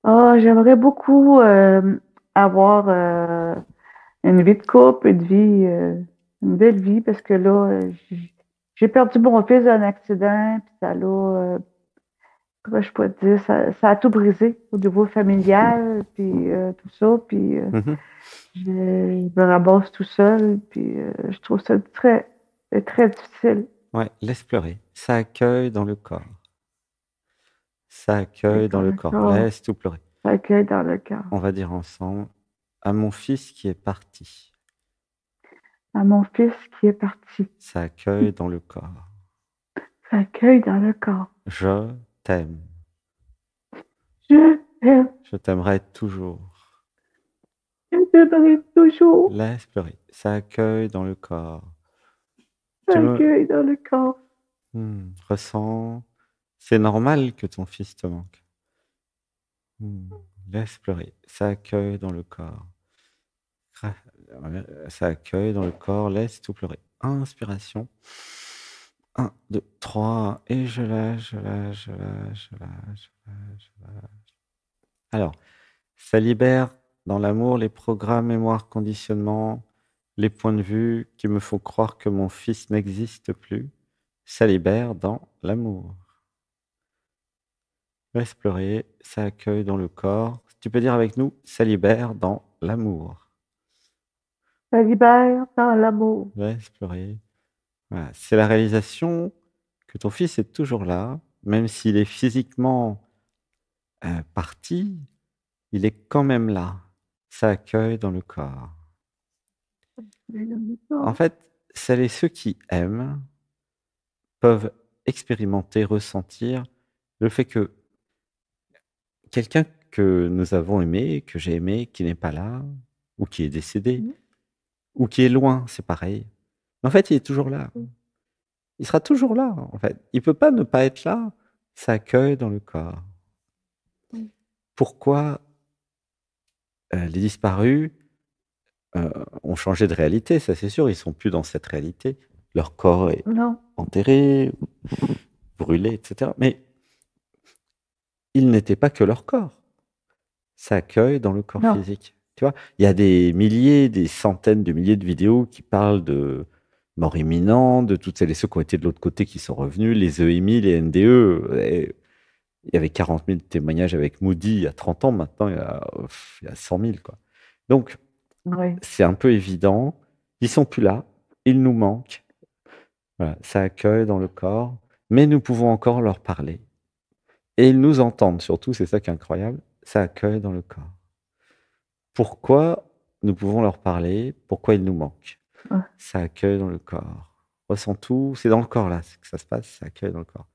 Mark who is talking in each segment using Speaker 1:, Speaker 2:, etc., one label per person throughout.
Speaker 1: Ah, j'aimerais beaucoup avoir une vie de couple, une belle vie, parce que là, j'ai perdu mon fils dans un accident, puis ça l'a, comment je peux te dire, ça a tout brisé au niveau familial, puis tout ça, puis
Speaker 2: Mhm.
Speaker 1: je me ramasse tout seul, puis je trouve ça très difficile.
Speaker 2: Ouais, laisse pleurer. Ça accueille dans le corps. Ça
Speaker 1: Et
Speaker 2: accueille dans
Speaker 1: dans
Speaker 2: le
Speaker 1: le
Speaker 2: corps.
Speaker 1: corps,
Speaker 2: Laisse tout pleurer.
Speaker 1: ça accueille dans le cœur.
Speaker 2: On va dire ensemble à mon fils qui est parti.
Speaker 1: À mon fils qui est parti,
Speaker 2: Ça accueille dans le corps.
Speaker 1: ça accueille dans le corps.
Speaker 2: Je t'aime.
Speaker 1: Je t'aime,
Speaker 2: Je t'aimerai toujours.
Speaker 1: je t'aimerai toujours.
Speaker 2: Laisse pleurer. Ça accueille dans le corps.
Speaker 1: Ça
Speaker 2: Tu me
Speaker 1: accueille dans le corps.
Speaker 2: ressens. C'est normal que ton fils te manque. Hmm, Laisse pleurer. Ça accueille dans le corps. Ça accueille dans le corps. Laisse tout pleurer. Inspiration. Un, 2, 3. Et je lâche, je lâche, je lâche, je lâche, je lâche, je lâche. Alors, ça libère dans l'amour les programmes, mémoire, conditionnement, les points de vue qui me font croire que mon fils n'existe plus. Ça libère dans l'amour. Laisse pleurer, ça accueille dans le corps. Tu peux dire avec nous, ça libère dans l'amour.
Speaker 1: Ça libère dans l'amour.
Speaker 2: Laisse pleurer. Voilà. C'est la réalisation que ton fils est toujours là, même s'il est physiquement parti, il est quand même là. Ça accueille dans le corps.
Speaker 1: Dans le
Speaker 2: En
Speaker 1: corps.
Speaker 2: fait, celles et ceux qui aiment peuvent expérimenter, ressentir le fait que quelqu'un que nous avons aimé, que j'ai aimé, qui n'est pas là, ou qui est décédé, ou qui est loin, c'est pareil. Mais en fait, il est toujours là. Il sera toujours là, en fait. Il peut pas ne pas être là. Ça accueille dans le corps. Pourquoi les disparus ont changé de réalité? Ça, c'est sûr. Ils sont plus dans cette réalité. Leur corps est
Speaker 1: Non,
Speaker 2: enterré, brûlé, etc. Mais ils n'étaient pas que leur corps. Ça accueille dans le corps
Speaker 1: non.
Speaker 2: physique. Tu vois, il y a des milliers, des centaines de milliers de vidéos qui parlent de mort imminente, de toutes celles et ceux qui ont été de l'autre côté qui sont revenus, les EMI, les NDE. Et il y avait 40 000 témoignages avec Moody il y a 30 ans, maintenant il y a 100 000, quoi. Donc,
Speaker 1: Oui.
Speaker 2: c'est un peu évident. Ils sont plus là, ils nous manquent. Voilà, ça accueille dans le corps, mais nous pouvons encore leur parler. Et ils nous entendent surtout, c'est ça qui est incroyable, ça accueille dans le corps. Pourquoi nous pouvons leur parler? Pourquoi ils nous manquent?
Speaker 1: Ah,
Speaker 2: Ça accueille dans le corps. Ressent tout, c'est dans le corps là que ça se passe, ça accueille dans le corps.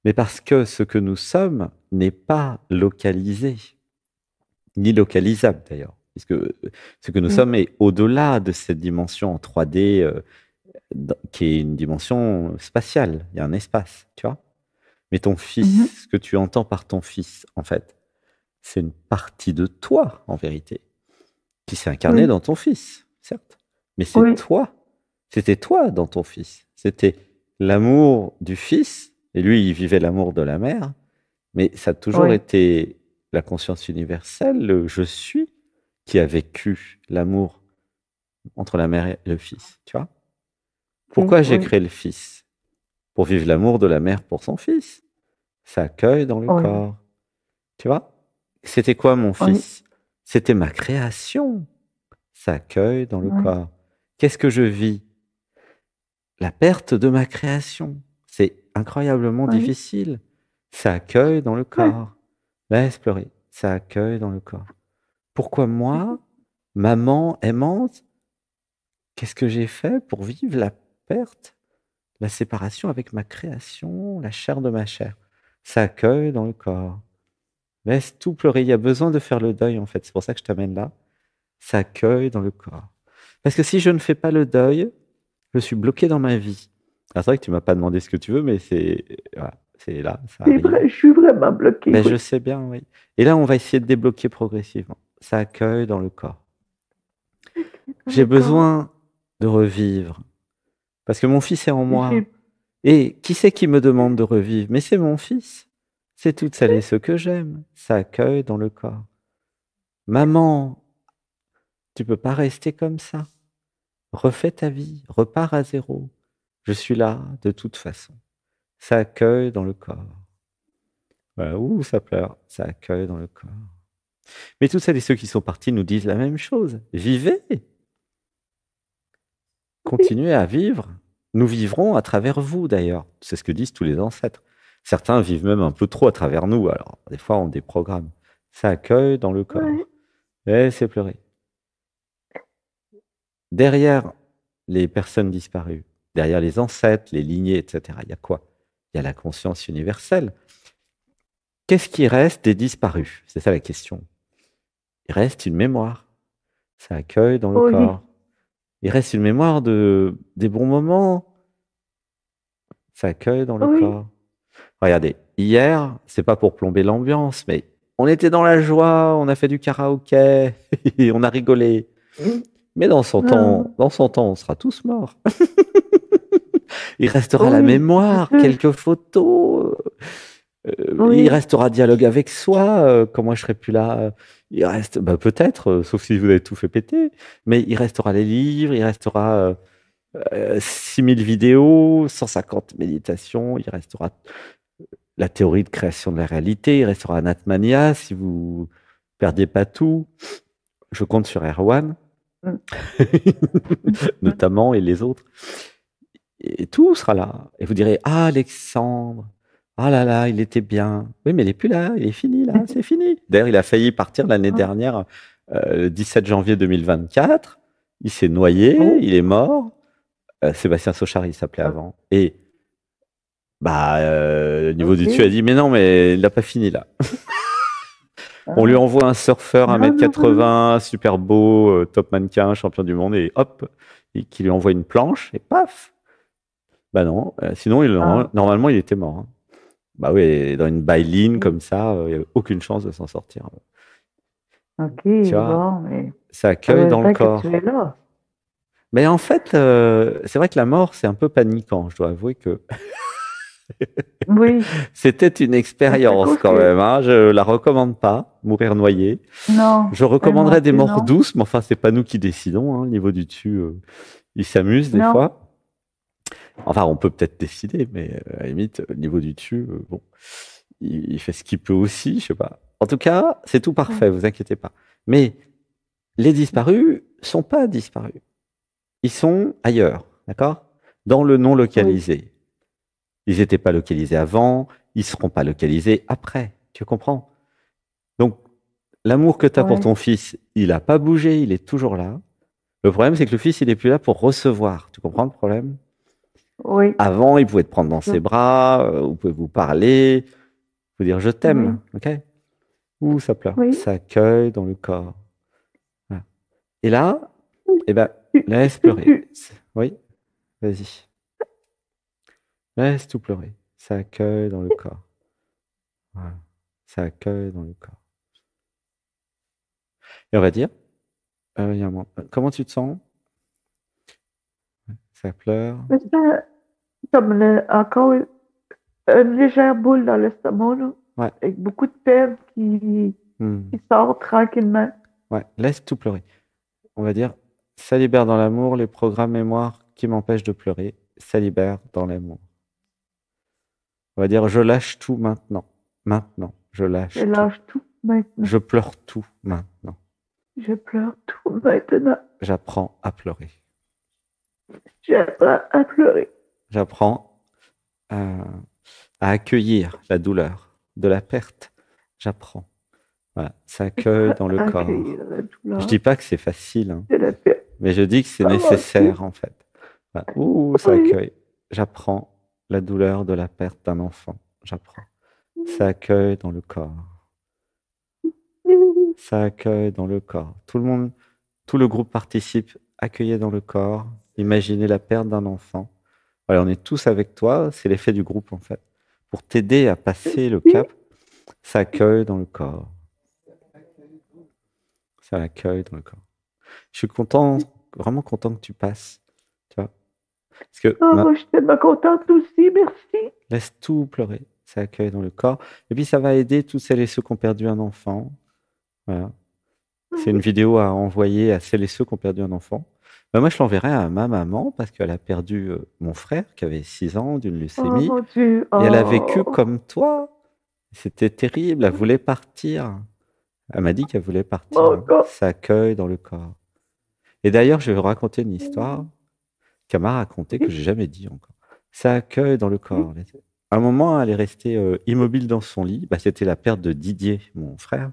Speaker 2: Mais parce que ce que nous sommes n'est pas localisé, ni localisable d'ailleurs, puisque ce que nous
Speaker 1: mm,
Speaker 2: sommes est au-delà de cette dimension en 3D qui est une dimension spatiale. Il y a un espace, tu vois. Mais ton
Speaker 1: mhm,
Speaker 2: fils, ce que tu entends par ton fils, en fait, c'est une partie de toi, en vérité, qui s'est incarnée
Speaker 1: oui,
Speaker 2: dans ton fils, certes. Mais c'est
Speaker 1: oui,
Speaker 2: toi. C'était toi dans ton fils. C'était l'amour du fils, et lui, il vivait l'amour de la mère, mais ça a toujours
Speaker 1: oui,
Speaker 2: été la conscience universelle, le je suis, qui a vécu l'amour entre la mère et le fils, tu vois.
Speaker 1: ok,
Speaker 2: Pourquoi j'ai
Speaker 1: oui,
Speaker 2: créé le fils? Pour vivre l'amour de la mère pour son fils. Ça accueille dans le
Speaker 1: oui,
Speaker 2: corps, tu vois. C'était quoi mon
Speaker 1: oui,
Speaker 2: fils? C'était ma création. Ça accueille dans le
Speaker 1: oui,
Speaker 2: corps. Qu'est-ce que je vis? La perte de ma création. C'est incroyablement
Speaker 1: oui,
Speaker 2: difficile. Ça accueille dans le
Speaker 1: oui,
Speaker 2: corps. Laisse pleurer. Ça accueille dans le corps. Pourquoi moi, maman aimante, qu'est-ce que j'ai fait pour vivre la perte, la séparation avec ma création, la chair de ma chair? Ça accueille dans le corps. Laisse tout pleurer. Il y a besoin de faire le deuil, en fait. C'est pour ça que je t'amène là. Ça accueille dans le corps. Parce que si je ne fais pas le deuil, je suis bloqué dans ma vie. Ah, c'est vrai que tu m'as pas demandé ce que tu veux, mais c'est voilà, c'est là, ça
Speaker 1: c'est
Speaker 2: arrive.
Speaker 1: vrai, je suis vraiment bloquée,
Speaker 2: Ben, je
Speaker 1: oui.
Speaker 2: sais bien, oui. Et là, on va essayer de débloquer progressivement. Ça accueille dans le corps.
Speaker 1: Dans
Speaker 2: J'ai
Speaker 1: le corps,
Speaker 2: besoin de revivre parce que mon fils est en moi.
Speaker 1: j'ai,
Speaker 2: Et qui c'est qui me demande de revivre? Mais c'est mon fils. C'est toutes celles et ceux que j'aime. Ça accueille dans le corps. Maman, tu peux pas rester comme ça. Refais ta vie, repars à zéro. Je suis là de toute façon. Ça accueille dans le corps. Voilà, ouh, ça pleure. Ça accueille dans le corps. Mais toutes celles et ceux qui sont partis nous disent la même chose. Vivez. Continuez à vivre. Nous vivrons à travers vous d'ailleurs. C'est ce que disent tous les ancêtres. Certains vivent même un peu trop à travers nous. Alors, des fois, on déprogramme. Ça accueille dans le corps.
Speaker 1: Oui.
Speaker 2: Et c'est pleurer. Derrière les personnes disparues, derrière les ancêtres, les lignées, etc., il y a quoi? Il y a la conscience universelle. Qu'est-ce qui reste des disparus? C'est ça la question. Il reste une mémoire. Ça accueille dans le
Speaker 1: Oui.
Speaker 2: corps. Il reste une mémoire des bons moments. Ça accueille dans le
Speaker 1: Oui.
Speaker 2: corps. Regardez, hier, c'est pas pour plomber l'ambiance, mais on était dans la joie, on a fait du karaoké, et on a rigolé. Mais dans 100 ans, on sera tous morts. Il restera la
Speaker 1: Oui,
Speaker 2: mémoire,
Speaker 1: c'est sûr.
Speaker 2: quelques photos.
Speaker 1: Oui.
Speaker 2: Il restera dialogue avec soi. Quand moi je serai plus là, il reste, bah, peut-être, sauf si vous avez tout fait péter, mais il restera les livres, il restera 6000 vidéos, 150 méditations, il restera la théorie de création de la réalité, il restera Anatmania si vous perdez pas tout. Je compte sur Erwan,
Speaker 1: Mm.
Speaker 2: notamment, et les autres. Et tout sera là. Et vous direz, ah, Alexandre, ah là là, il était bien. Oui, mais il n'est plus là, il est fini là, c'est fini. D'ailleurs, il a failli partir l'année dernière, le 17 janvier 2024. Il s'est noyé,
Speaker 1: Oh.
Speaker 2: il est mort. Sébastien Sochard, il s'appelait avant. Et bah, niveau du
Speaker 1: Ok.
Speaker 2: dessus, a dit, mais non, mais il n'a pas fini là. On lui envoie un surfeur
Speaker 1: Non, non, non.
Speaker 2: 1m80, super beau, top mannequin, champion du monde, et hop, qui lui envoie une planche, et paf. Bah non, sinon,
Speaker 1: Ah.
Speaker 2: normalement, il était mort. Hein. Bah oui, dans une baille-line
Speaker 1: Ok,
Speaker 2: comme ça, il n'y avait aucune chance de s'en sortir.
Speaker 1: Ok,
Speaker 2: Tu vois,
Speaker 1: bon, mais
Speaker 2: ça accueille dans le
Speaker 1: heureusement que tu
Speaker 2: corps.
Speaker 1: es là.
Speaker 2: Mais en fait, c'est vrai que la mort, c'est un peu paniquant. Je dois avouer que
Speaker 1: Oui,
Speaker 2: c'était une
Speaker 1: mais c'est à
Speaker 2: expérience
Speaker 1: cause
Speaker 2: quand
Speaker 1: que...
Speaker 2: même. Hein. Je la recommande pas, mourir noyé.
Speaker 1: Non,
Speaker 2: Je
Speaker 1: ben moi
Speaker 2: recommanderais des
Speaker 1: plus,
Speaker 2: morts
Speaker 1: non.
Speaker 2: douces, mais enfin, c'est pas nous qui décidons. Hein. Au niveau du dessus, ils s'amusent des
Speaker 1: Non,
Speaker 2: fois. Enfin, on peut peut-être décider, mais à la limite, au niveau du dessus, bon, il fait ce qu'il peut aussi, je sais pas. En tout cas, c'est tout parfait, vous inquiétez pas. Mais les disparus sont pas disparus. Ils sont ailleurs, d'accord? Dans le non
Speaker 1: oui,
Speaker 2: localisé. Ils n'étaient pas localisés avant, ils seront pas localisés après. Tu comprends? Donc, l'amour que tu as pour
Speaker 1: oui,
Speaker 2: ton fils, il n'a pas bougé, il est toujours là. Le problème, c'est que le fils, il est plus là pour recevoir. Tu comprends le problème?
Speaker 1: oui,
Speaker 2: Avant, il pouvait te prendre dans
Speaker 1: ça,
Speaker 2: ses bras, vous pouvez vous parler, vous dire je
Speaker 1: oui,
Speaker 2: t'aime, ok? Ouh, ça pleure.
Speaker 1: oui.
Speaker 2: Ça accueille dans le corps. Voilà. Et là, eh ben,
Speaker 1: Tu,
Speaker 2: laisse
Speaker 1: tu,
Speaker 2: pleurer.
Speaker 1: tu.
Speaker 2: Oui, vas-y. Laisse tout pleurer. Ça accueille dans le corps. Voilà. Ça accueille dans le corps. Et on va dire, il y a un moment. Comment tu te sens? Ça pleure.
Speaker 1: Mais ça, comme encore une légère boule dans l'estomac, là,
Speaker 2: Ouais.
Speaker 1: avec beaucoup de peine
Speaker 2: Hmm.
Speaker 1: qui sort tranquillement.
Speaker 2: Ouais. Laisse tout pleurer. On va dire, ça libère dans l'amour les programmes mémoire qui m'empêchent de pleurer. Ça libère dans l'amour. On va dire, je lâche tout maintenant. Maintenant, je
Speaker 1: Je
Speaker 2: lâche tout.
Speaker 1: lâche tout maintenant.
Speaker 2: Je pleure tout maintenant.
Speaker 1: Je pleure tout maintenant.
Speaker 2: J'apprends à pleurer.
Speaker 1: J'apprends à pleurer.
Speaker 2: J'apprends à accueillir la douleur de la perte. J'apprends. Voilà, ça accueille dans le
Speaker 1: À
Speaker 2: corps.
Speaker 1: accueillir la
Speaker 2: Je
Speaker 1: douleur
Speaker 2: dis pas que c'est facile, hein,
Speaker 1: de la paix.
Speaker 2: mais je dis que c'est
Speaker 1: Ça va
Speaker 2: nécessaire
Speaker 1: aussi.
Speaker 2: en fait. Voilà. Ouh, ça
Speaker 1: Oui.
Speaker 2: accueille. J'apprends la douleur de la perte d'un enfant. J'apprends. Ça accueille dans le corps. Ça accueille dans le corps. Tout le monde, tout le groupe participe. Accueillez dans le corps. Imaginez la perte d'un enfant. Voilà, on est tous avec toi. C'est l'effet du groupe en fait. Pour t'aider à passer le cap, ça accueille dans le corps. Ça accueille dans le corps. Je suis content, vraiment content que tu passes. Tu vois? Parce que
Speaker 1: Oh, je suis tellement contente aussi. Merci.
Speaker 2: laisse tout pleurer. ça accueille dans le corps. Et puis ça va aider toutes celles et ceux qui ont perdu un enfant. Voilà. C'est une vidéo à envoyer à celles et ceux qui ont perdu un enfant. Ben, moi, je l'enverrai à ma maman parce qu'elle a perdu mon frère qui avait 6 ans d'une
Speaker 1: Oh
Speaker 2: leucémie.
Speaker 1: mon Dieu.
Speaker 2: Et elle a vécu
Speaker 1: Oh.
Speaker 2: comme toi. C'était terrible. Elle voulait partir. Elle m'a dit qu'elle voulait partir.
Speaker 1: Mon God.
Speaker 2: Ça accueille dans le corps. Et d'ailleurs, je vais vous raconter une histoire qu'elle m'a racontée que j'ai jamais dit encore. Ça accueille dans le corps. À un moment, elle est restée immobile dans son lit. Bah, c'était la perte de Didier, mon frère.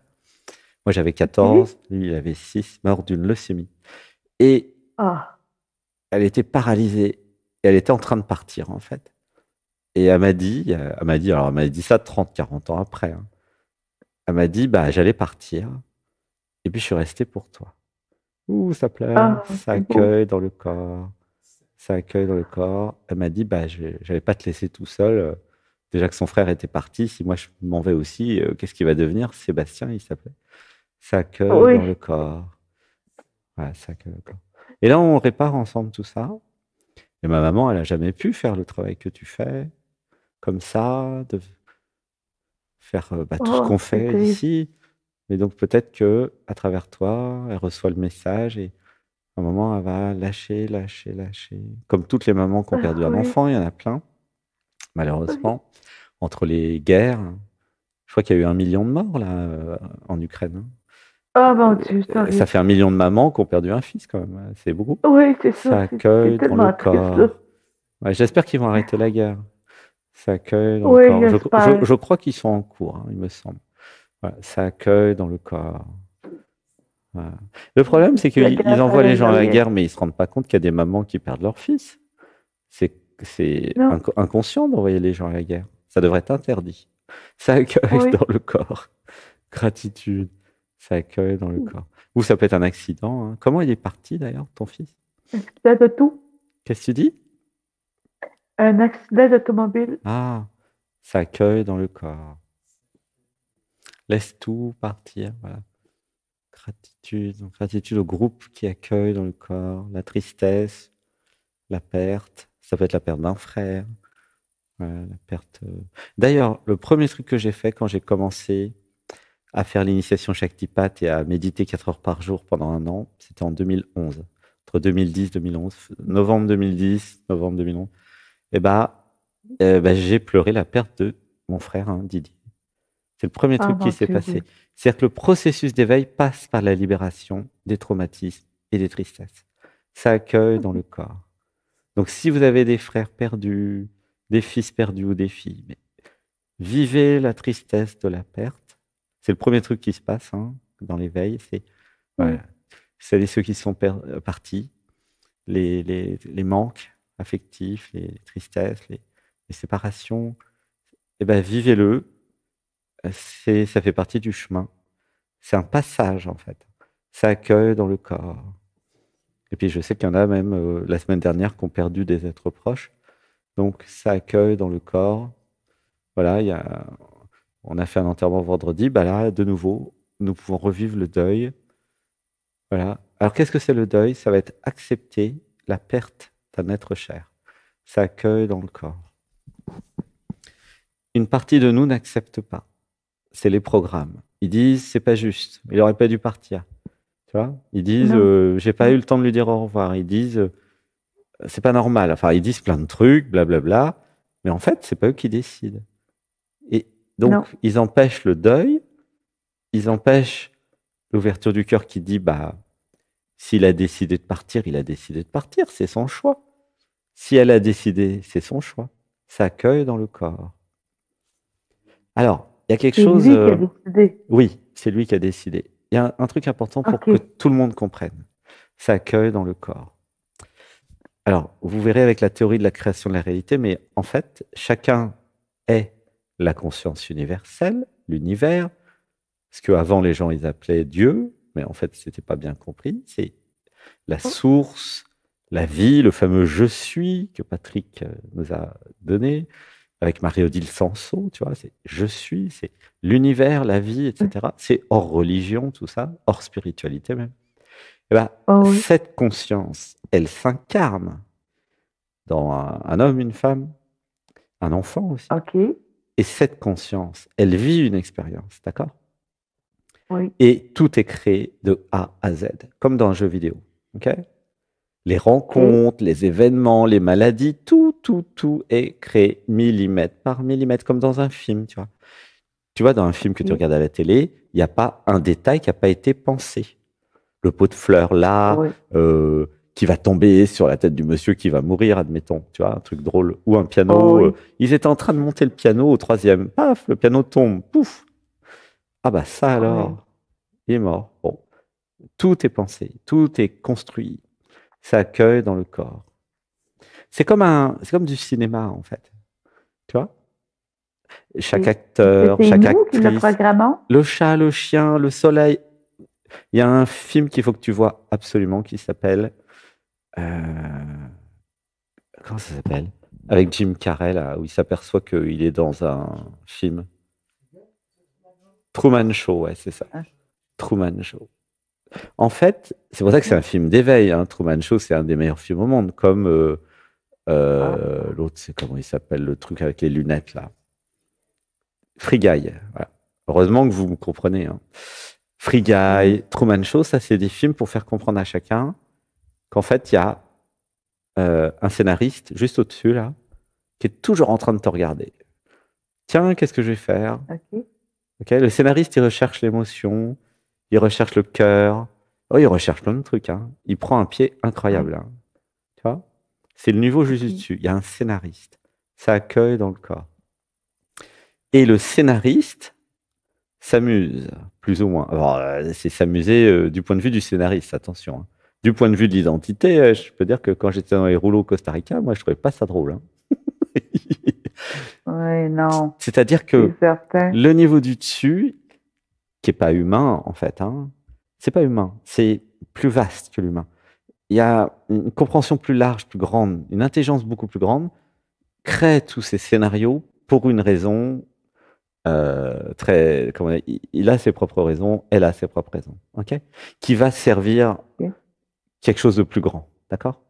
Speaker 2: Moi, j'avais 14, lui, il avait 6, mort d'une leucémie. Et
Speaker 1: Ah.
Speaker 2: elle était paralysée. Et elle était en train de partir, en fait. Et elle m'a dit, alors elle m'a dit ça 30, 40 ans après. Hein. Elle m'a dit, bah, j'allais partir. Et puis, je suis resté pour toi. Ouh, ça pleure,
Speaker 1: Ah,
Speaker 2: ça
Speaker 1: c'est beau.
Speaker 2: accueille dans le corps. Ça accueille dans le corps. Elle m'a dit, bah, je n'allais pas te laisser tout seul. Déjà que son frère était parti, si moi je m'en vais aussi, qu'est-ce qu'il va devenir? Sébastien, il s'appelait. Ça accueille
Speaker 1: Oui.
Speaker 2: dans le corps. Voilà, ça accueille dans le corps. Et là, on répare ensemble tout ça. Et ma maman, elle n'a jamais pu faire le travail que tu fais, comme ça, de faire tout ce
Speaker 1: Oh,
Speaker 2: qu'on
Speaker 1: c'est
Speaker 2: fait
Speaker 1: triste.
Speaker 2: ici. Mais donc peut-être que à travers toi, elle reçoit le message et à un moment, elle va lâcher, lâcher, lâcher. Comme toutes les mamans qui ont
Speaker 1: Ah,
Speaker 2: perdu un
Speaker 1: oui.
Speaker 2: enfant, il y en a plein,
Speaker 1: Oui.
Speaker 2: malheureusement, entre les guerres. Je crois qu'il y a eu 1 million de morts là en Ukraine. Hein.
Speaker 1: Oh mon Dieu, c'est
Speaker 2: Ça
Speaker 1: horrible.
Speaker 2: fait 1 million de mamans qui ont perdu un fils quand même. C'est beaucoup.
Speaker 1: Oui, c'est ça.
Speaker 2: Ça
Speaker 1: C'est
Speaker 2: accueille dans le
Speaker 1: tellement triste, là.
Speaker 2: corps. Ouais, j'espère qu'ils vont arrêter la guerre. Ça accueille dans le
Speaker 1: Oui,
Speaker 2: corps.
Speaker 1: j'espère.
Speaker 2: Je crois qu'ils sont en cours, hein, il me semble. Voilà, ça accueille dans le corps. Voilà. Le problème, c'est
Speaker 1: La
Speaker 2: qu'ils
Speaker 1: guerre, ça
Speaker 2: envoient les
Speaker 1: règle
Speaker 2: gens à la
Speaker 1: rien.
Speaker 2: guerre, mais ils ne se rendent pas compte qu'il y a des mamans qui perdent leur fils. C'est
Speaker 1: Non.
Speaker 2: inconscient d'envoyer les gens à la guerre. Ça devrait être interdit. Ça accueille
Speaker 1: Oui.
Speaker 2: dans le corps. Gratitude. Ça accueille dans le corps. Ou ça peut être un accident. Hein. Comment il est parti d'ailleurs, ton fils?
Speaker 1: Accident d'auto.
Speaker 2: Qu'est-ce que tu dis?
Speaker 1: Un accident d'automobile.
Speaker 2: Ah, ça accueille dans le corps. Laisse tout partir. Voilà. Gratitude. Donc, gratitude au groupe qui accueille dans le corps. La tristesse, la perte. Ça peut être la perte d'un frère. Voilà, la perte. D'ailleurs, le premier truc que j'ai fait quand j'ai commencé à faire l'initiation Shaktipat et à méditer 4 heures par jour pendant 1 an, c'était en 2011. Entre 2010 et 2011. Novembre 2010, novembre 2011. Et j'ai pleuré la perte de mon frère, hein, Didier. C'est le premier
Speaker 1: Ah
Speaker 2: truc qui
Speaker 1: mon
Speaker 2: s'est
Speaker 1: Dieu,
Speaker 2: passé.
Speaker 1: oui.
Speaker 2: C'est-à-dire que le processus d'éveil passe par la libération des traumatismes et des tristesses. Ça accueille dans le corps. Donc si vous avez des frères perdus, des fils perdus ou des filles, mais vivez la tristesse de la perte. C'est le premier truc qui se passe hein, dans l'éveil. C'est
Speaker 1: Oui.
Speaker 2: voilà, celles et ceux qui sont partis, les manques affectifs, les tristesses, les séparations. Eh ben, vivez-le. Ça fait partie du chemin. C'est un passage, en fait. Ça accueille dans le corps. Et puis, je sais qu'il y en a même, la semaine dernière, qui ont perdu des êtres proches. Donc, ça accueille dans le corps. Voilà, on a fait un enterrement vendredi. Bah là, de nouveau, nous pouvons revivre le deuil. Voilà. Alors, qu'est-ce que c'est le deuil? Ça va être accepter la perte d'un être cher. Ça accueille dans le corps. Une partie de nous n'accepte pas. C'est les programmes. Ils disent, c'est pas juste. Il aurait pas dû partir. Tu vois? Ils disent,
Speaker 1: Non.
Speaker 2: j'ai pas eu le temps de lui dire au revoir. Ils disent, c'est pas normal. Enfin, ils disent plein de trucs, blablabla. Mais en fait, c'est pas eux qui décident. Et donc,
Speaker 1: Non.
Speaker 2: ils empêchent le deuil. Ils empêchent l'ouverture du cœur qui dit, bah, s'il a décidé de partir, il a décidé de partir. C'est son choix. Si elle a décidé, c'est son choix. Ça accueille dans le corps. Alors, il y a quelque
Speaker 1: C'est
Speaker 2: chose.
Speaker 1: lui qui a décidé.
Speaker 2: Oui, c'est lui qui a décidé. Il y a un truc important pour que
Speaker 1: OK.
Speaker 2: tout le monde comprenne. Ça accueille dans le corps. Alors, vous verrez avec la théorie de la création de la réalité, mais en fait, chacun est la conscience universelle, l'univers, ce qu'avant les gens ils appelaient Dieu, mais en fait, c'était pas bien compris. C'est la
Speaker 1: Oh,
Speaker 2: source, la vie, le fameux je suis que Patrick nous a donné, avec Marie-Odile Sanso, tu vois, c'est je suis, c'est l'univers, la vie,
Speaker 1: oui.
Speaker 2: etc. C'est hors religion, tout ça, hors spiritualité même. Et ben,
Speaker 1: Oh oui.
Speaker 2: cette conscience, elle s'incarne dans un homme, une femme, un enfant aussi.
Speaker 1: OK.
Speaker 2: Et cette conscience, elle vit une expérience, d'accord?
Speaker 1: Oui.
Speaker 2: Et tout est créé de A à Z, comme dans un jeu vidéo, ok? Les
Speaker 1: OK.
Speaker 2: rencontres, les événements, les maladies, tout est créé millimètre par millimètre, comme dans un film, tu vois. Tu vois, dans un film que tu
Speaker 1: OK.
Speaker 2: regardes à la télé, il n'y a pas un détail qui n'a pas été pensé. Le pot de fleurs là,
Speaker 1: Oui.
Speaker 2: qui va tomber sur la tête du monsieur qui va mourir, admettons, tu vois, un truc drôle. Ou un
Speaker 1: Oh
Speaker 2: piano,
Speaker 1: oui.
Speaker 2: ils étaient en train de monter le piano au troisième, paf, le piano tombe, pouf. Ah bah ça
Speaker 1: Oui.
Speaker 2: alors, il est mort. Bon, tout est pensé, tout est construit, ça accueille dans le corps. C'est comme du cinéma en fait, tu vois. Chaque
Speaker 1: OK. Est-ce que
Speaker 2: acteur,
Speaker 1: c'est
Speaker 2: chaque
Speaker 1: nous qui le
Speaker 2: actrice,
Speaker 1: programmons?
Speaker 2: le chat, le chien, le soleil. Il y a un film qu'il faut que tu vois absolument qui s'appelle comment ça s'appelle? Avec Jim Carrey, là, où il s'aperçoit qu'il est dans un film. Truman Show, ouais, c'est ça.
Speaker 1: Ah,
Speaker 2: Truman Show. En fait, c'est pour ça que c'est un film d'éveil. Hein. Truman Show, c'est un des meilleurs films au monde. Comme
Speaker 1: ah,
Speaker 2: l'autre, c'est comment il s'appelle, le truc avec les lunettes, là. Free Guy. Voilà. Heureusement que vous me comprenez. Hein. Free
Speaker 1: oui.
Speaker 2: Guy, Truman Show, ça, c'est des films pour faire comprendre à chacun qu'en fait, il y a un scénariste juste au-dessus, là, qui est toujours en train de te regarder. Tiens, qu'est-ce que je vais faire?
Speaker 1: OK.
Speaker 2: Ok, le scénariste, il recherche l'émotion, il recherche le cœur. Oh, il recherche plein de trucs. Hein. Il prend un pied
Speaker 1: Oui.
Speaker 2: incroyable. Hein. Tu vois? C'est le niveau juste
Speaker 1: OK.
Speaker 2: dessus. Il y a un scénariste. Ça accueille dans le corps. Et le scénariste s'amuse, plus ou moins. Alors, c'est s'amuser du point de vue du scénariste, attention. Hein. Du point de vue de l'identité, je peux dire que quand j'étais dans les rouleaux au Costa Rica, moi, je trouvais pas ça drôle. Hein.
Speaker 1: Oui, non,
Speaker 2: C'est-à-dire
Speaker 1: c'est
Speaker 2: que
Speaker 1: certain.
Speaker 2: le niveau du dessus, qui est pas humain en fait. Hein. C'est pas humain, c'est plus vaste que l'humain. Il y a une compréhension plus large, plus grande, une intelligence beaucoup plus grande, crée tous ces scénarios pour une raison très. Comment dire, il a ses propres raisons, elle a ses propres raisons, ok? Qui va servir
Speaker 1: OK.
Speaker 2: quelque chose de plus grand, d'accord?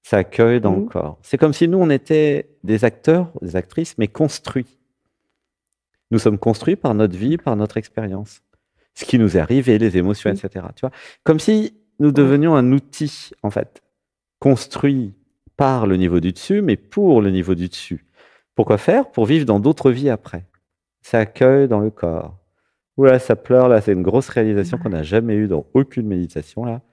Speaker 2: Ça accueille dans le
Speaker 1: OK.
Speaker 2: corps. C'est comme si nous, on était des acteurs, des actrices, mais construits. Nous sommes construits par notre vie, par notre expérience. Ce qui nous est arrivé, les émotions,
Speaker 1: OK.
Speaker 2: etc. Tu vois? Comme si nous
Speaker 1: Oui.
Speaker 2: devenions un outil, en fait, construit par le niveau du dessus, mais pour le niveau du dessus. Pourquoi faire? Pour vivre dans d'autres vies après. Ça accueille dans le corps. Oula, ça pleure, là, c'est une grosse réalisation qu'on
Speaker 1: Ouais.
Speaker 2: n'a jamais eue dans aucune méditation, là.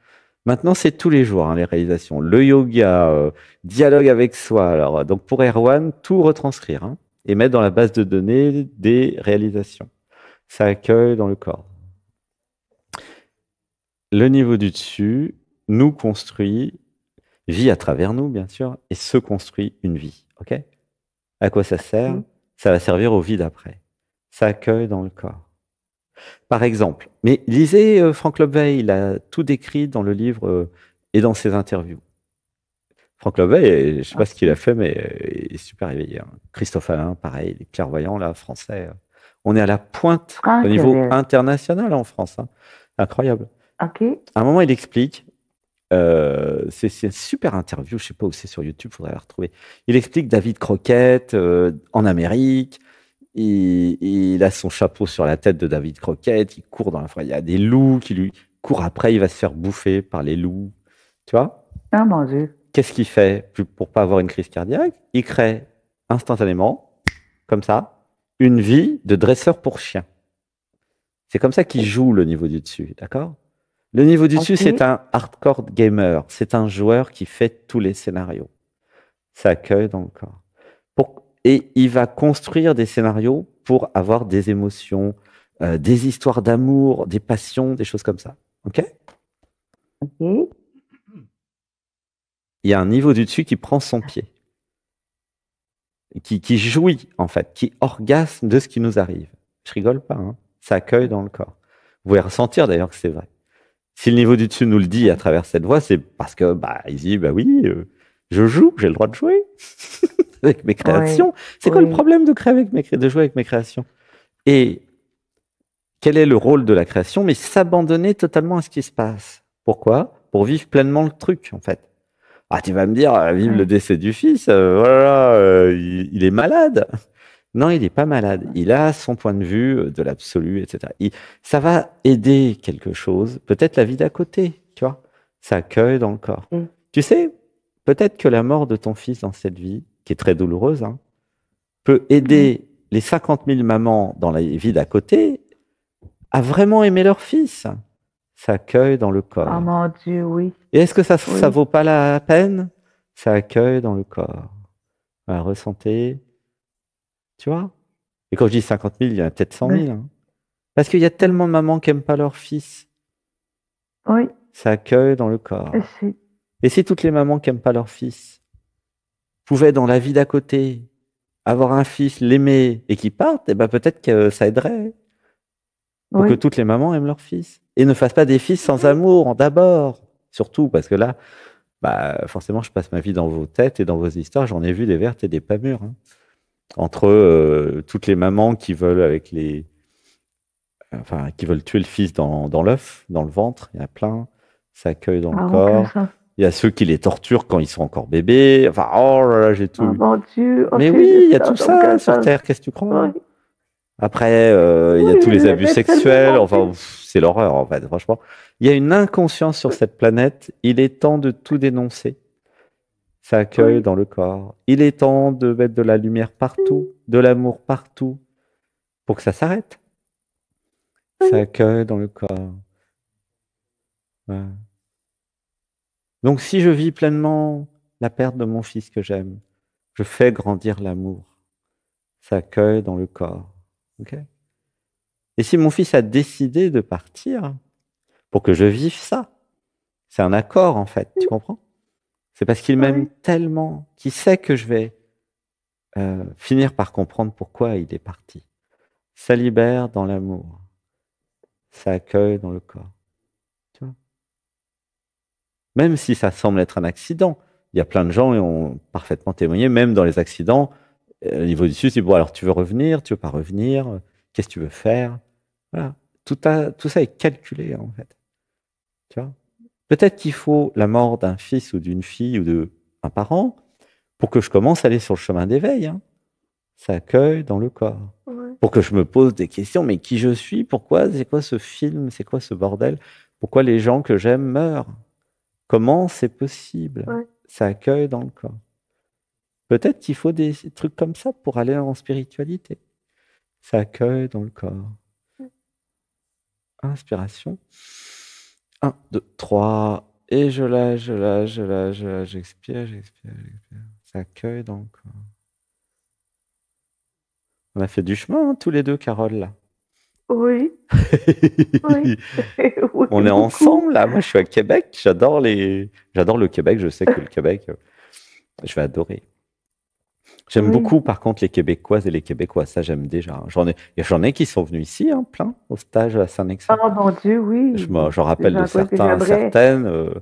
Speaker 2: Maintenant, c'est tous les jours, hein, les réalisations. Le yoga, dialogue avec soi. Alors, donc pour Erwan, tout retranscrire hein, et mettre dans la base de données des réalisations. Ça accueille dans le corps. Le niveau du dessus nous construit, vit à travers nous, bien sûr, et se construit une vie. OK? À quoi ça sert?
Speaker 1: OK.
Speaker 2: Ça va servir aux vies d'après. Ça accueille dans le corps. Par exemple, mais lisez Franck Lobveil, il a tout décrit dans le livre et dans ses interviews. Franck Lobveil, je ne sais pas ce qu'il a
Speaker 1: OK.
Speaker 2: fait, mais il est super éveillé. Hein. Christophe Alain, pareil, les clairvoyants, là, français. On est à la pointe au niveau
Speaker 1: Franqueville.
Speaker 2: international en France. Hein. Incroyable.
Speaker 1: OK.
Speaker 2: À un moment, il explique, c'est une super interview, je ne sais pas où c'est sur YouTube, il faudrait la retrouver. Il explique David Crockett en Amérique. Il a son chapeau sur la tête de David Crockett, il court dans la forêt. Il y a des loups qui lui courent après, il va se faire bouffer par les loups. Tu vois?
Speaker 1: Ah, mon Dieu.
Speaker 2: Qu'est-ce qu'il fait pour pas avoir une crise cardiaque? Il crée instantanément, comme ça, une vie de dresseur pour chien. C'est comme ça qu'il joue le niveau du dessus, d'accord? Le niveau du dessus, c'est
Speaker 1: OK.
Speaker 2: un hardcore gamer. C'est un joueur qui fait tous les scénarios. Ça accueille dans le corps. Et il va construire des scénarios pour avoir des émotions, des histoires d'amour, des passions, des choses comme ça. OK?
Speaker 1: OK.
Speaker 2: Il y a un niveau du dessus qui prend son pied, qui jouit, en fait, qui orgasme de ce qui nous arrive. Je rigole pas, hein? Ça accueille dans le corps. Vous pouvez ressentir d'ailleurs que c'est vrai. Si le niveau du dessus nous le dit à travers cette voix, c'est parce que bah il dit bah oui, je joue, j'ai le droit de jouer avec mes
Speaker 1: Oui.
Speaker 2: créations. C'est quoi le
Speaker 1: Oui.
Speaker 2: problème de créer de jouer avec mes créations? Et quel est le rôle de la création? Mais s'abandonner totalement à ce qui se passe. Pourquoi? Pour vivre pleinement le truc, en fait. Ah, tu vas me dire, vivre le
Speaker 1: Oui.
Speaker 2: décès du fils, voilà, il est malade. Non, il n'est pas malade. Il a son point de vue de l'absolu, etc. Ça va aider quelque chose, peut-être la vie d'à côté, tu vois. Ça accueille dans le corps.
Speaker 1: Et-
Speaker 2: Tu sais, peut-être que la mort de ton fils dans cette vie, qui est très douloureuse, hein, peut
Speaker 1: oui.
Speaker 2: aider les 50 000 mamans dans la vie d'à côté à vraiment aimer leur fils. Ça accueille dans le
Speaker 1: Oh
Speaker 2: corps.
Speaker 1: mon Dieu, oui.
Speaker 2: Et est-ce que ça
Speaker 1: Oui.
Speaker 2: vaut pas la peine? Ça accueille dans le corps. Voilà, ressentez, tu vois? Et quand je dis 50 000, il y en a peut-être 100
Speaker 1: Oui.
Speaker 2: 000, hein. Parce qu'il y a
Speaker 1: Oui.
Speaker 2: tellement de mamans qui n'aiment pas leur fils.
Speaker 1: Oui.
Speaker 2: Ça accueille dans le
Speaker 1: Je
Speaker 2: corps.
Speaker 1: sais.
Speaker 2: Et si toutes les mamans qui n'aiment pas leur fils pouvaient, dans la vie d'à côté, avoir un fils, l'aimer et qu'il parte, eh ben peut-être que ça aiderait pour que
Speaker 1: Oui.
Speaker 2: toutes les mamans aiment leur fils. Et ne fassent pas des fils sans amour, d'abord. Surtout, parce que là, bah, forcément, je passe ma vie dans vos têtes et dans vos histoires. J'en ai vu des vertes et des pas mûres, hein. Entre toutes les mamans qui veulent enfin, qui veulent tuer le fils dans l'œuf, dans le ventre, il y en a plein. Ça accueille dans le
Speaker 1: Ah, aucun
Speaker 2: corps.
Speaker 1: sens.
Speaker 2: Il y a ceux qui les torturent quand ils sont encore bébés. Enfin, oh là là, j'ai tout
Speaker 1: Oh
Speaker 2: eu.
Speaker 1: mon Dieu. Oh,
Speaker 2: Mais
Speaker 1: c'est
Speaker 2: oui, il y a
Speaker 1: ça
Speaker 2: tout
Speaker 1: n'a
Speaker 2: ça
Speaker 1: aucun
Speaker 2: sur
Speaker 1: sens.
Speaker 2: Terre, qu'est-ce que tu
Speaker 1: Oui.
Speaker 2: crois? Après, il y
Speaker 1: Oui,
Speaker 2: a tous
Speaker 1: je
Speaker 2: les abus
Speaker 1: l'aimais tellement,
Speaker 2: sexuels.
Speaker 1: mon
Speaker 2: Enfin,
Speaker 1: fils.
Speaker 2: c'est l'horreur, en fait, franchement. Il y a une inconscience sur cette planète. Il est temps de tout dénoncer. Ça accueille
Speaker 1: Oui.
Speaker 2: dans le corps. Il est temps de mettre de la lumière partout, de l'amour partout, pour que ça s'arrête. Ça
Speaker 1: Oui.
Speaker 2: accueille dans le corps. Ouais. Donc, si je vis pleinement la perte de mon fils que j'aime, je fais grandir l'amour. Ça accueille dans le corps. Ok. Et si mon fils a décidé de partir, pour que je vive ça, c'est un accord en fait, tu comprends? C'est parce qu'il m'aime
Speaker 1: Oui.
Speaker 2: tellement qu'il sait que je vais finir par comprendre pourquoi il est parti. Ça libère dans l'amour, ça accueille dans le corps. Tu vois, même si ça semble être un accident, il y a plein de gens qui ont parfaitement témoigné, même dans les accidents, au niveau du suicide, bon alors tu veux revenir, tu veux pas revenir, qu'est-ce que tu veux faire? Voilà. Tout ça est calculé en fait. Tu vois? Peut-être qu'il faut la mort d'un fils ou d'une fille ou d'un parent pour que je commence à aller sur le chemin d'éveil, hein. Ça accueille dans le corps.
Speaker 1: Oui.
Speaker 2: Pour que je me pose des questions, mais qui je suis? Pourquoi? C'est quoi ce film? C'est quoi ce bordel? Pourquoi les gens que j'aime meurent? Comment c'est possible?
Speaker 1: Oui.
Speaker 2: Ça accueille dans le corps. Peut-être qu'il faut des trucs comme ça pour aller en spiritualité. Ça accueille dans le corps. Inspiration. 1, 2, 3. Et je lâche, je lâche, je lâche, je lâche, j'expire, j'expire, j'expire. Ça accueille dans le corps. On a fait du chemin, hein, tous les deux, Carole, là.
Speaker 1: Oui. Oui. Oui,
Speaker 2: On est
Speaker 1: beaucoup.
Speaker 2: ensemble, là. Moi, je suis à Québec. J'adore le Québec. Je sais que le Québec, je vais adorer. J'aime
Speaker 1: Oui.
Speaker 2: beaucoup, par contre, les Québécoises et les Québécois. Ça, j'aime déjà, hein. J'en ai qui sont venus ici, hein, plein, au stage à Saint-Nexon.
Speaker 1: Oh mon Dieu, oui.
Speaker 2: J'en
Speaker 1: C'est
Speaker 2: rappelle
Speaker 1: des
Speaker 2: de
Speaker 1: endroits que
Speaker 2: certains,
Speaker 1: j'aimerais.
Speaker 2: certaines.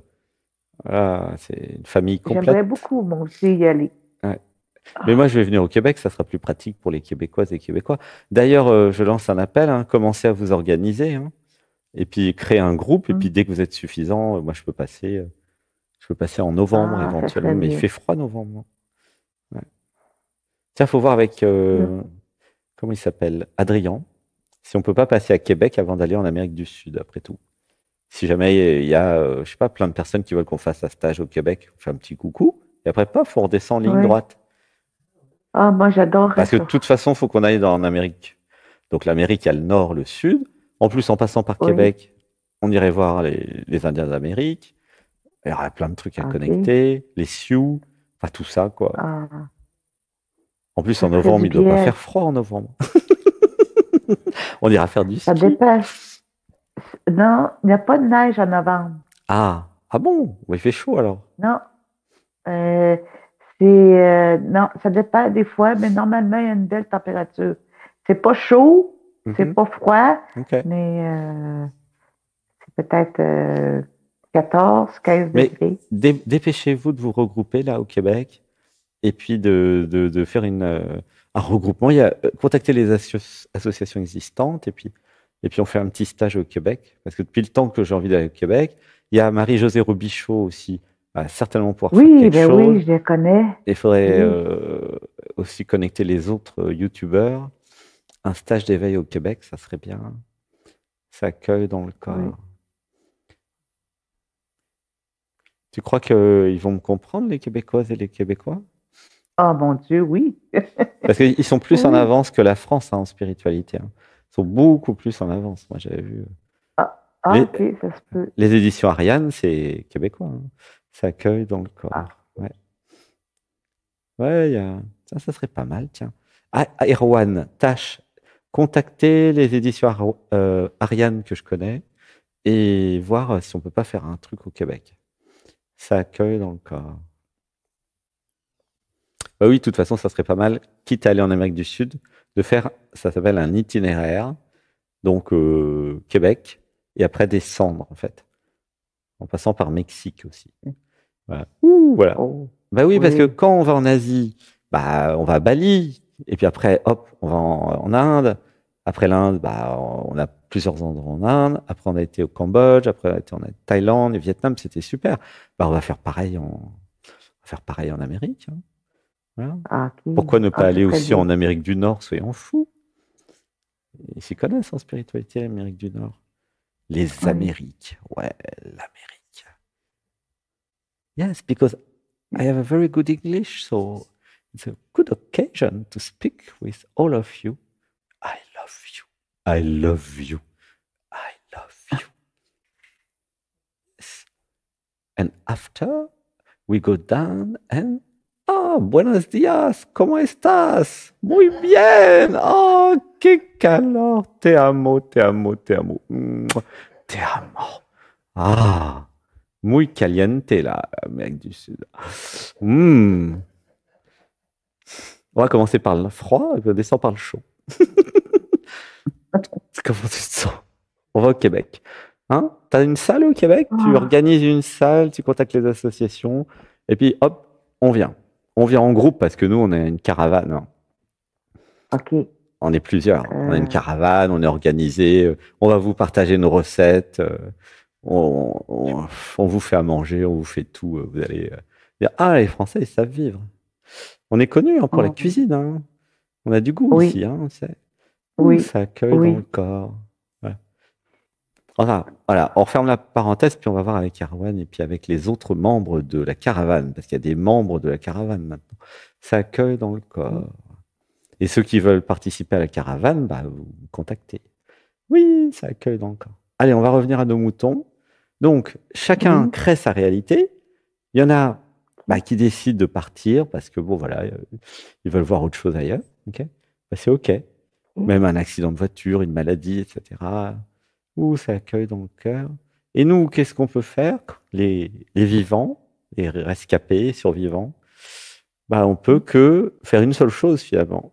Speaker 2: Voilà, c'est une famille
Speaker 1: J'aimerais
Speaker 2: complète.
Speaker 1: beaucoup, moi aussi, y aller.
Speaker 2: Ouais. Mais moi,
Speaker 1: Ah,
Speaker 2: je vais venir au Québec, ça sera plus pratique pour les Québécoises et Québécois. D'ailleurs, je lance un appel, hein, commencez à vous organiser, hein, et puis créer un groupe, et puis
Speaker 1: hum.
Speaker 2: dès que vous êtes suffisant, moi, je peux passer en novembre
Speaker 1: Ah, ça
Speaker 2: éventuellement,
Speaker 1: serait
Speaker 2: mais il
Speaker 1: bien.
Speaker 2: fait froid novembre, hein. Ouais. Tiens, faut voir avec,
Speaker 1: Hum.
Speaker 2: comment il s'appelle, Adrien, si on peut pas passer à Québec avant d'aller en Amérique du Sud, après tout. Si jamais il y a, je sais pas, plein de personnes qui veulent qu'on fasse un stage au Québec, on fait un petit coucou, et après, paf, on redescend en ligne
Speaker 1: Oui.
Speaker 2: droite.
Speaker 1: Ah, moi, j'adorerais
Speaker 2: Parce que de
Speaker 1: ça.
Speaker 2: toute façon, il faut qu'on aille en Amérique. Donc l'Amérique, il y a le nord, le sud. En plus, en passant par
Speaker 1: Oui.
Speaker 2: Québec, on irait voir les Indiens d'Amérique. Il y aurait plein de trucs à
Speaker 1: OK.
Speaker 2: connecter, les Sioux, enfin tout ça, quoi.
Speaker 1: Ah,
Speaker 2: En plus,
Speaker 1: ça
Speaker 2: en
Speaker 1: ferait
Speaker 2: novembre,
Speaker 1: du
Speaker 2: il ne doit pas
Speaker 1: bien.
Speaker 2: faire froid en novembre. On ira faire du
Speaker 1: Ça
Speaker 2: ski.
Speaker 1: dépasse. Non, il n'y a pas de neige en novembre.
Speaker 2: Ah bon? Ouais, il fait chaud alors.
Speaker 1: Non. Euh, non, ça dépend des fois, mais normalement, il y a une belle température. C'est pas chaud, c'est
Speaker 2: Mhm.
Speaker 1: pas froid,
Speaker 2: Ok.
Speaker 1: mais c'est peut-être 14, 15
Speaker 2: Mais
Speaker 1: degrés.
Speaker 2: dépêchez-vous de vous regrouper là au Québec et puis de faire un regroupement. Contacter les associations existantes et puis on fait un petit stage au Québec. Parce que depuis le temps que j'ai envie d'aller au Québec, il y a Marie-Josée Robichaud aussi va certainement pouvoir faire
Speaker 1: Oui,
Speaker 2: quelque
Speaker 1: ben
Speaker 2: chose.
Speaker 1: oui, je les connais.
Speaker 2: Il faudrait
Speaker 1: Oui,
Speaker 2: aussi connecter les autres youtubeurs. Un stage d'éveil au Québec, ça serait bien. Ça accueille dans le
Speaker 1: oui.
Speaker 2: corps. Tu crois qu'ils vont me comprendre, les Québécoises et les Québécois?
Speaker 1: Oh mon Dieu, oui.
Speaker 2: Parce qu'ils sont plus en
Speaker 1: Oui.
Speaker 2: avance que la France, hein, en spiritualité, hein. Ils sont beaucoup plus en avance. Moi, j'avais vu.
Speaker 1: Ah,
Speaker 2: Les,
Speaker 1: ok, ça se peut.
Speaker 2: les éditions Ariane, c'est québécois, hein. Ça accueille dans le
Speaker 1: Ah,
Speaker 2: corps. Ouais, ouais, ça serait pas mal, tiens. Ah, Erwan, tâche, contacter les éditions Ariane que je connais et voir si on peut pas faire un truc au Québec. Ça accueille dans le corps. Bah oui, de toute façon, ça serait pas mal, quitte à aller en Amérique du Sud, de faire, ça s'appelle un itinéraire, donc Québec, et après descendre, en fait, en passant par Mexique aussi. Voilà. Ouh, voilà.
Speaker 1: oh,
Speaker 2: Bah oui, parce que
Speaker 1: oui.
Speaker 2: quand on va en Asie, bah on va à Bali, et puis après, hop, on va en Inde. Après l'Inde, bah on a plusieurs endroits en Inde. Après, on a été au Cambodge. Après, on a été en Thaïlande et Vietnam, c'était super. Bah on va faire pareil en Amérique, hein. Voilà.
Speaker 1: Ah, ok.
Speaker 2: Pourquoi ne pas
Speaker 1: Ah, c'est
Speaker 2: aller
Speaker 1: très
Speaker 2: aussi
Speaker 1: bien.
Speaker 2: en Amérique du Nord, soyons fous. Ils s'y connaissent en spiritualité, l'Amérique du Nord. Les
Speaker 1: Oui.
Speaker 2: Amériques, ouais, l'Amérique. Yes, because I have a very good English, so it's a good occasion to speak with all of you. I love you. I love you. I love you. Yes. And after we go down and buenos días, ¿cómo estás? Muy bien. Oh, qué calor. Te amo, te amo, te amo. Mua. Te amo. Ah, muy caliente là, Amérique du Sud. Hmm. On va commencer par le froid et puis on descend par le chaud. Comment tu te sens? On va au Québec. Hein? Tu as une salle au Québec, tu
Speaker 1: Ah,
Speaker 2: organises une salle, tu contactes les associations, et puis hop, on vient. On vient en groupe parce que nous, on est une caravane, hein.
Speaker 1: ok.
Speaker 2: On est plusieurs. On a une
Speaker 1: Euh,
Speaker 2: caravane, on est organisé. On va vous partager nos recettes. On, on- on vous fait à manger, on vous fait tout. Vous allez dire, ah, les Français, ils savent vivre. On est connus, hein, pour la
Speaker 1: oh,
Speaker 2: cuisine, hein. On a du goût
Speaker 1: oui,
Speaker 2: ici, hein, c'est. Ouh,
Speaker 1: oui,
Speaker 2: ça accueille dans le
Speaker 1: oui.
Speaker 2: corps. Ouais. Enfin, voilà, on referme la parenthèse, puis on va voir avec Arwan et puis avec les autres membres de la caravane, parce qu'il y a des membres de la caravane maintenant. Ça accueille dans le corps. Et ceux qui veulent participer à la caravane, bah, vous me contactez. Oui, ça accueille dans le corps. Allez, on va revenir à nos moutons. Donc, chacun
Speaker 1: Oui.
Speaker 2: crée sa réalité. Il y en a bah, qui décident de partir parce que, bon, voilà, ils veulent voir autre chose ailleurs. Ok. Bah, c'est OK. Même un accident de voiture, une maladie, etc. Ouh, ça accueille dans le cœur. Et nous, qu'est-ce qu'on peut faire, les vivants, les rescapés, survivants? Bah, on peut que faire une seule chose finalement.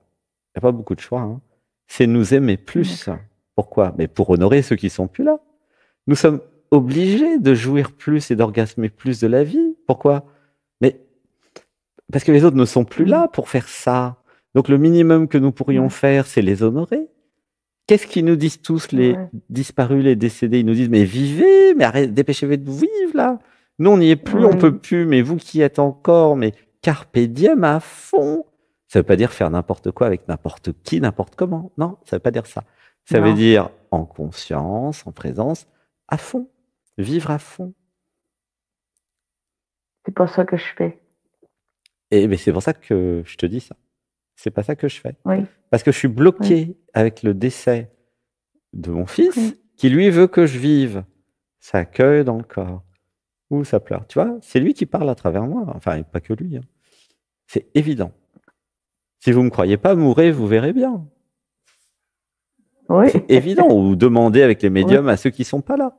Speaker 2: Il n'y a pas beaucoup de choix, hein. C'est nous aimer plus. Pourquoi? Mais pour honorer ceux qui sont plus là. Nous sommes obligés de jouir plus et d'orgasmer plus de la vie. Pourquoi? Mais parce que les autres ne sont plus là pour faire ça. Donc le minimum que nous pourrions
Speaker 1: Ouais,
Speaker 2: faire, c'est les honorer. Qu'est-ce qu'ils nous disent tous, les
Speaker 1: ouais,
Speaker 2: disparus, les décédés? Ils nous disent, mais vivez, mais arrêtez, dépêchez-vous de vivre là. Nous, on n'y est plus, on peut
Speaker 1: ouais.
Speaker 2: plus, mais vous qui êtes encore, mais carpe diem à fond. Ça veut pas dire faire n'importe quoi avec n'importe qui, n'importe comment. Non, ça veut pas dire ça. Ça veut
Speaker 1: Non,
Speaker 2: dire en conscience, en présence, à fond. Vivre à fond.
Speaker 1: c'est pas ça que je fais.
Speaker 2: Et mais c'est pour ça que je te dis ça. C'est pas ça que je fais.
Speaker 1: Oui,
Speaker 2: Parce que je suis
Speaker 1: oui,
Speaker 2: bloqué avec le décès de mon fils,
Speaker 1: oui.
Speaker 2: qui lui veut que je vive. Ça accueille dans le corps. Ou ça pleure. Tu vois, c'est lui qui parle à travers moi. Enfin, pas que lui, hein. C'est évident. Si vous ne me croyez pas, mourrez, vous verrez bien.
Speaker 1: Oui,
Speaker 2: C'est évident. Ou demandez avec les
Speaker 1: oui,
Speaker 2: médiums à ceux qui sont pas là.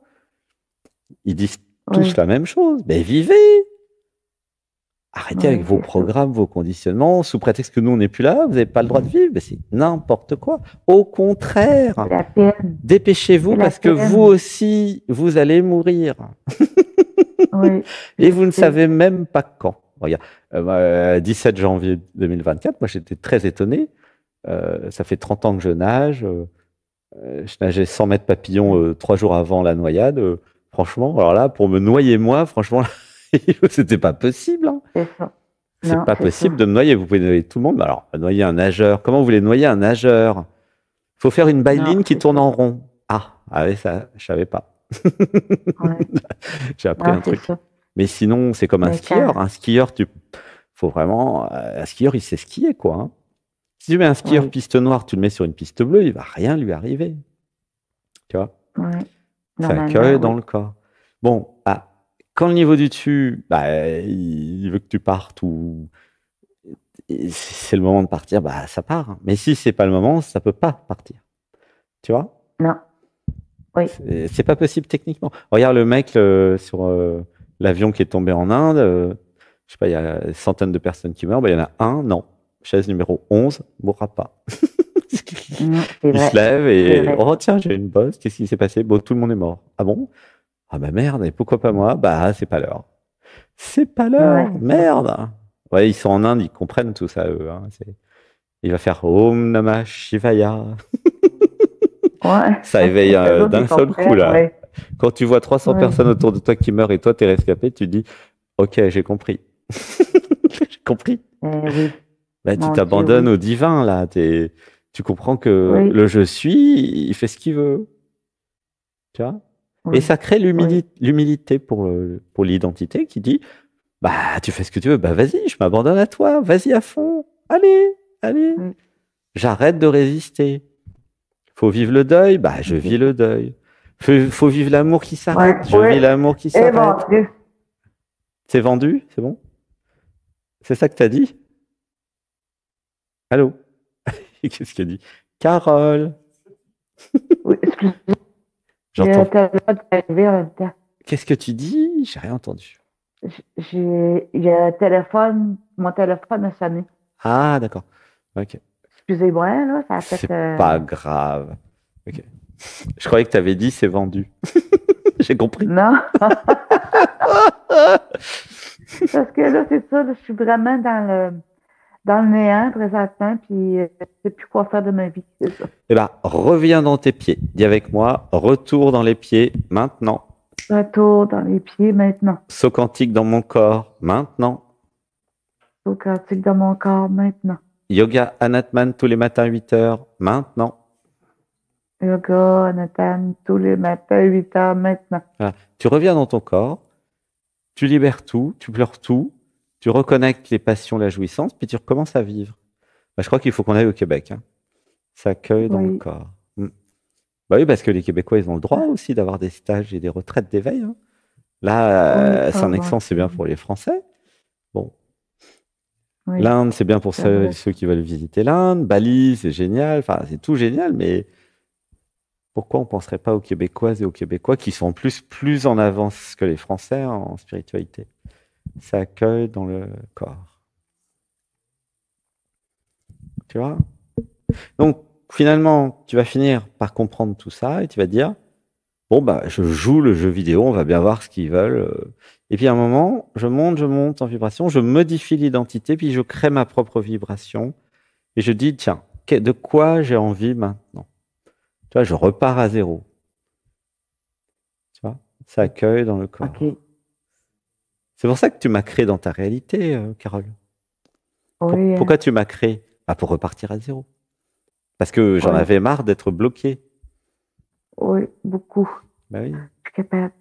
Speaker 2: Ils disent tous
Speaker 1: oui,
Speaker 2: la même chose. Mais vivez! Arrêtez avec
Speaker 1: oui,
Speaker 2: vos
Speaker 1: c'est ça.
Speaker 2: programmes, vos conditionnements, sous prétexte que nous, on n'est plus là, vous n'avez pas le droit de vivre. Mais c'est n'importe quoi. Au contraire,
Speaker 1: C'est la peine.
Speaker 2: dépêchez-vous
Speaker 1: C'est la
Speaker 2: parce que vous
Speaker 1: peine.
Speaker 2: aussi, vous allez mourir.
Speaker 1: Oui,
Speaker 2: Et
Speaker 1: je
Speaker 2: vous ne
Speaker 1: sais.
Speaker 2: savez même pas quand. Regarde, 17 janvier 2024, moi j'étais très étonné. Ça fait 30 ans que je nage. Je nageais 100 mètres papillon 3 jours avant la noyade. Franchement, alors là, pour me noyer moi, franchement, C'était pas possible, hein.
Speaker 1: C'est ça.
Speaker 2: C'est
Speaker 1: Non,
Speaker 2: pas
Speaker 1: c'est
Speaker 2: possible
Speaker 1: ça.
Speaker 2: de me noyer. Vous pouvez noyer tout le monde. Mais alors, noyer un nageur. Comment vous voulez noyer un nageur? Faut faire une
Speaker 1: Non,
Speaker 2: bailine qui
Speaker 1: c'est
Speaker 2: tourne
Speaker 1: ça.
Speaker 2: en rond. Ah oui, ça, je savais pas.
Speaker 1: Ouais.
Speaker 2: J'ai appris
Speaker 1: Non,
Speaker 2: un
Speaker 1: c'est
Speaker 2: truc.
Speaker 1: ça.
Speaker 2: Mais sinon, c'est comme un
Speaker 1: Mais quand,
Speaker 2: skieur. Un skieur, faut vraiment, un skieur, il sait skier, quoi, hein. Si tu mets un skieur
Speaker 1: oui,
Speaker 2: piste noire, tu le mets sur une piste bleue, il va rien lui arriver. Tu vois?
Speaker 1: oui.
Speaker 2: Ça accueille
Speaker 1: Normalement,
Speaker 2: dans
Speaker 1: oui.
Speaker 2: le corps. Bon, quand le niveau du dessus, il veut que tu partes ou si c'est le moment de partir, ça part. Mais si c'est pas le moment, ça peut pas partir. Tu vois?
Speaker 1: Non, oui.
Speaker 2: C'est pas possible techniquement. Regarde le mec sur l'avion qui est tombé en Inde. Je sais pas, il y a des centaines de personnes qui meurent. Il y en a un, non. Chaise numéro 11, mourra pas.
Speaker 1: Non, c'est
Speaker 2: Il se
Speaker 1: vrai.
Speaker 2: lève
Speaker 1: C'est
Speaker 2: et
Speaker 1: vrai.
Speaker 2: oh tiens, j'ai une bosse. Qu'est-ce qui s'est passé? Bon, tout le monde est mort. Ah bon? Ah bah merde. Et pourquoi pas moi? Bah c'est pas l'heure. C'est pas
Speaker 1: Ouais,
Speaker 2: l'heure.
Speaker 1: c'est ça.
Speaker 2: Merde. Ouais, ils sont en Inde, ils comprennent tout ça eux, hein. Il va faire Om Namah Shivaya.
Speaker 1: Ouais.
Speaker 2: Ça éveille
Speaker 1: Eux autres,
Speaker 2: d'un
Speaker 1: ils
Speaker 2: seul coup
Speaker 1: comprennent,
Speaker 2: là.
Speaker 1: oui.
Speaker 2: Quand tu vois 300
Speaker 1: Oui.
Speaker 2: personnes autour de toi qui meurent et toi t'es rescapé, tu te dis ok, j'ai compris. J'ai compris.
Speaker 1: Oui.
Speaker 2: Bah, tu
Speaker 1: Mon Dieu,
Speaker 2: t'abandonnes
Speaker 1: oui.
Speaker 2: au divin là. Tu comprends que
Speaker 1: Oui.
Speaker 2: le je suis, il fait ce qu'il veut. Tu vois? Et
Speaker 1: Oui.
Speaker 2: ça crée
Speaker 1: Oui.
Speaker 2: l'humilité pour l'identité qui dit bah tu fais ce que tu veux, bah vas-y, je m'abandonne à toi, vas-y à fond. Allez, allez.
Speaker 1: Oui.
Speaker 2: J'arrête de résister. Faut vivre le deuil, bah je vis le deuil. Faut vivre l'amour qui
Speaker 1: Ouais.
Speaker 2: s'arrête, je
Speaker 1: Oui.
Speaker 2: vis l'amour qui
Speaker 1: Et bon,
Speaker 2: s'arrête. C'est vendu, c'est bon? C'est ça que t'as dit? Allô? Qu'est-ce qu'elle dit? Carole,
Speaker 1: oui, excusez, le
Speaker 2: j'entends.
Speaker 1: téléphone est arrivé en même temps.
Speaker 2: Qu'est-ce que tu dis? J'ai rien entendu.
Speaker 1: Il y a un téléphone, mon téléphone a sonné.
Speaker 2: Ah, d'accord. Ok.
Speaker 1: Excusez-moi, là, ça a fait.
Speaker 2: C'est pas grave. Ok. Je croyais que tu avais dit c'est vendu. J'ai compris.
Speaker 1: Non, parce que là, c'est ça, là, je suis vraiment dans le néant présentement, puis je sais plus quoi faire de ma vie, c'est ça.
Speaker 2: Eh ben, reviens dans tes pieds. Dis avec moi, retour dans les pieds maintenant.
Speaker 1: Retour dans les pieds maintenant.
Speaker 2: Saut quantique dans mon corps maintenant.
Speaker 1: Au quantique dans mon corps maintenant.
Speaker 2: Yoga Anatman tous les matins 8 heures maintenant.
Speaker 1: Yoga, Nathan, tous les matins, 8 heures maintenant.
Speaker 2: Voilà. Tu reviens dans ton corps, tu libères tout, tu pleures tout, tu reconnectes les passions, la jouissance, puis tu recommences à vivre. Je crois qu'il faut qu'on aille au Québec, hein. Ça accueille dans le
Speaker 1: Oui.
Speaker 2: corps. Bah oui, parce que les Québécois, ils ont le droit aussi d'avoir des stages et des retraites d'éveil, hein.
Speaker 1: Oui,
Speaker 2: Là,
Speaker 1: ah bon,
Speaker 2: Saint-Nexent, c'est bien pour les Français. Bon,
Speaker 1: oui,
Speaker 2: l'Inde, c'est bien pour
Speaker 1: c'est vrai.
Speaker 2: ceux qui veulent visiter l'Inde. Bali, c'est génial. Enfin, c'est tout génial, mais pourquoi on ne penserait pas aux Québécoises et aux Québécois qui sont en plus en avance que les Français en spiritualité? Ça accueille dans le corps. Tu vois? Donc, finalement, tu vas finir par comprendre tout ça et tu vas te dire, bon, bah, je joue le jeu vidéo, on va bien voir ce qu'ils veulent. Et puis à un moment, je monte en vibration, je modifie l'identité, puis je crée ma propre vibration. Et je dis, tiens, de quoi j'ai envie maintenant? Tu vois, je repars à zéro. Tu vois, ça accueille dans le corps.
Speaker 1: OK.
Speaker 2: C'est pour ça que tu m'as créé dans ta réalité, Carole.
Speaker 1: Oui,
Speaker 2: Pourquoi tu m'as créé? Bah, pour repartir à zéro. Parce que j'en
Speaker 1: oui,
Speaker 2: avais marre d'être bloqué.
Speaker 1: oui, beaucoup.
Speaker 2: Bah oui.
Speaker 1: Je suis capable.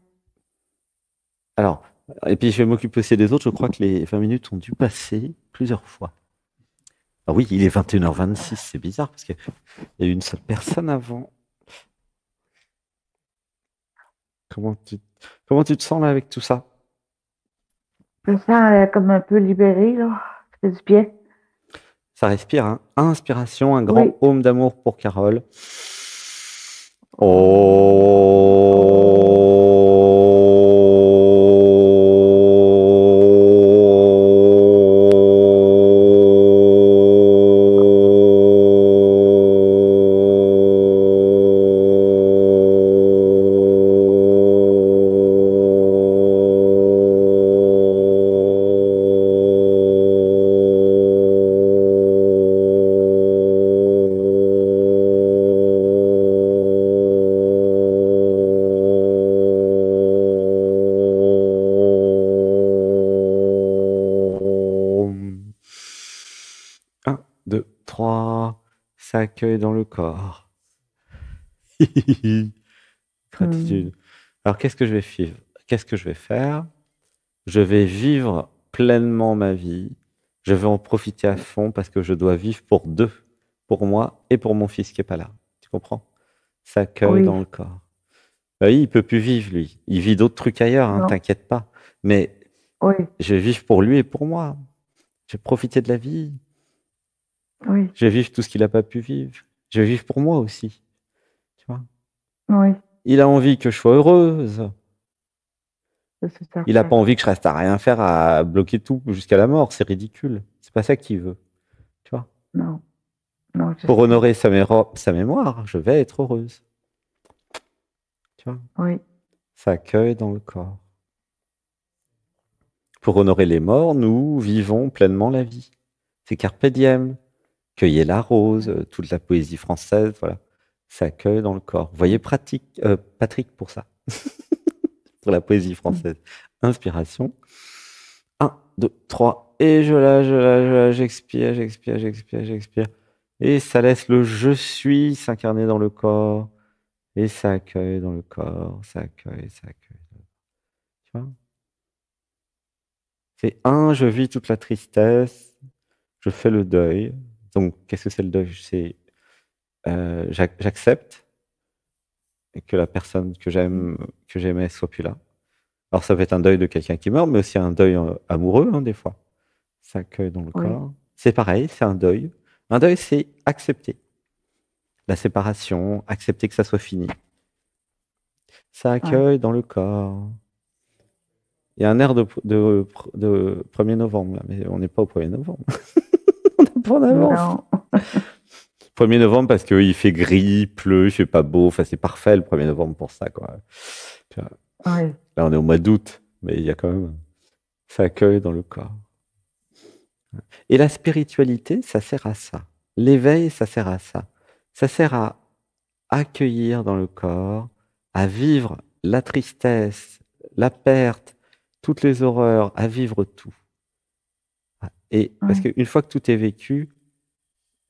Speaker 2: Alors, et puis je vais m'occuper aussi des autres. Je crois que les 20 minutes ont dû passer plusieurs fois. Ah oui, il est 21h26, c'est bizarre parce qu'il y a eu une seule personne avant. Comment tu, comment tu te sens là avec tout ça?
Speaker 1: Je me sens comme un peu libérée, là. Ça fait du bien.
Speaker 2: Ça respire, hein? Inspiration, un
Speaker 1: Oui.
Speaker 2: grand home d'amour pour Carole.
Speaker 1: Oh.
Speaker 2: ça accueille dans le corps. Gratitude. Alors, qu'est-ce que je vais vivre? Qu'est-ce que je vais faire? Je vais vivre pleinement ma vie. Je vais en profiter à fond parce que je dois vivre pour deux, pour moi et pour mon fils qui est pas là. Tu comprends? Ça accueille dans
Speaker 1: Oui,
Speaker 2: le corps. Oui, il peut plus vivre, lui. Il vit d'autres trucs ailleurs, hein,
Speaker 1: non,
Speaker 2: t'inquiète pas. Mais
Speaker 1: oui,
Speaker 2: je vais vivre pour lui et pour moi. Je vais profiter de la vie.
Speaker 1: oui,
Speaker 2: Je vais vivre tout ce qu'il n'a pas pu vivre. Je vais vivre pour moi aussi. Tu vois?
Speaker 1: oui,
Speaker 2: Il a envie que je sois heureuse.
Speaker 1: ça, c'est
Speaker 2: Il n'a
Speaker 1: certain.
Speaker 2: pas envie que je reste à rien faire, à bloquer tout jusqu'à la mort. C'est ridicule. C'est pas ça qu'il veut. Tu vois?
Speaker 1: Non, non, je
Speaker 2: Pour
Speaker 1: sais.
Speaker 2: honorer sa mémoire, je vais être heureuse. Tu vois?
Speaker 1: Oui,
Speaker 2: Ça accueille dans le corps. Pour honorer les morts, nous vivons pleinement la vie. C'est carpe diem. Cueillez la rose, toute la poésie française, voilà. Ça accueille dans le corps. Voyez Patrick pour ça, pour la poésie française. Inspiration. Un, 2, 3. Et je lâche, j'expire, j'expire, j'expire, j'expire. Et ça laisse le je suis s'incarner dans le corps. Et ça accueille dans le corps, ça accueille, ça accueille. Tu vois? C'est un, je vis toute la tristesse, je fais le deuil. Donc, qu'est-ce que c'est le deuil? C'est j'accepte que la personne que j'aime, que j'aimais soit plus là. Alors, ça peut être un deuil de quelqu'un qui meurt, mais aussi un deuil amoureux, hein, des fois. Ça accueille dans le
Speaker 1: oui,
Speaker 2: corps. C'est pareil, c'est un deuil. Un deuil, c'est accepter la séparation, accepter que ça soit fini. Ça
Speaker 1: ouais.
Speaker 2: accueille dans le corps. Il y a un air de 1er novembre, là, mais on n'est pas au 1er novembre. On n'est pas en avance.
Speaker 1: Non,
Speaker 2: 1er novembre parce qu'il fait gris, il pleut, il fait pas beau. Enfin, c'est parfait le 1er novembre pour ça, quoi. Tu vois,
Speaker 1: oui,
Speaker 2: là, on est au mois d'août, mais il y a quand même. Ça accueille dans le corps. Et la spiritualité, ça sert à ça. L'éveil, ça sert à ça. Ça sert à accueillir dans le corps, à vivre la tristesse, la perte, toutes les horreurs, à vivre tout. Et parce
Speaker 1: oui,
Speaker 2: qu'une fois que tout est vécu,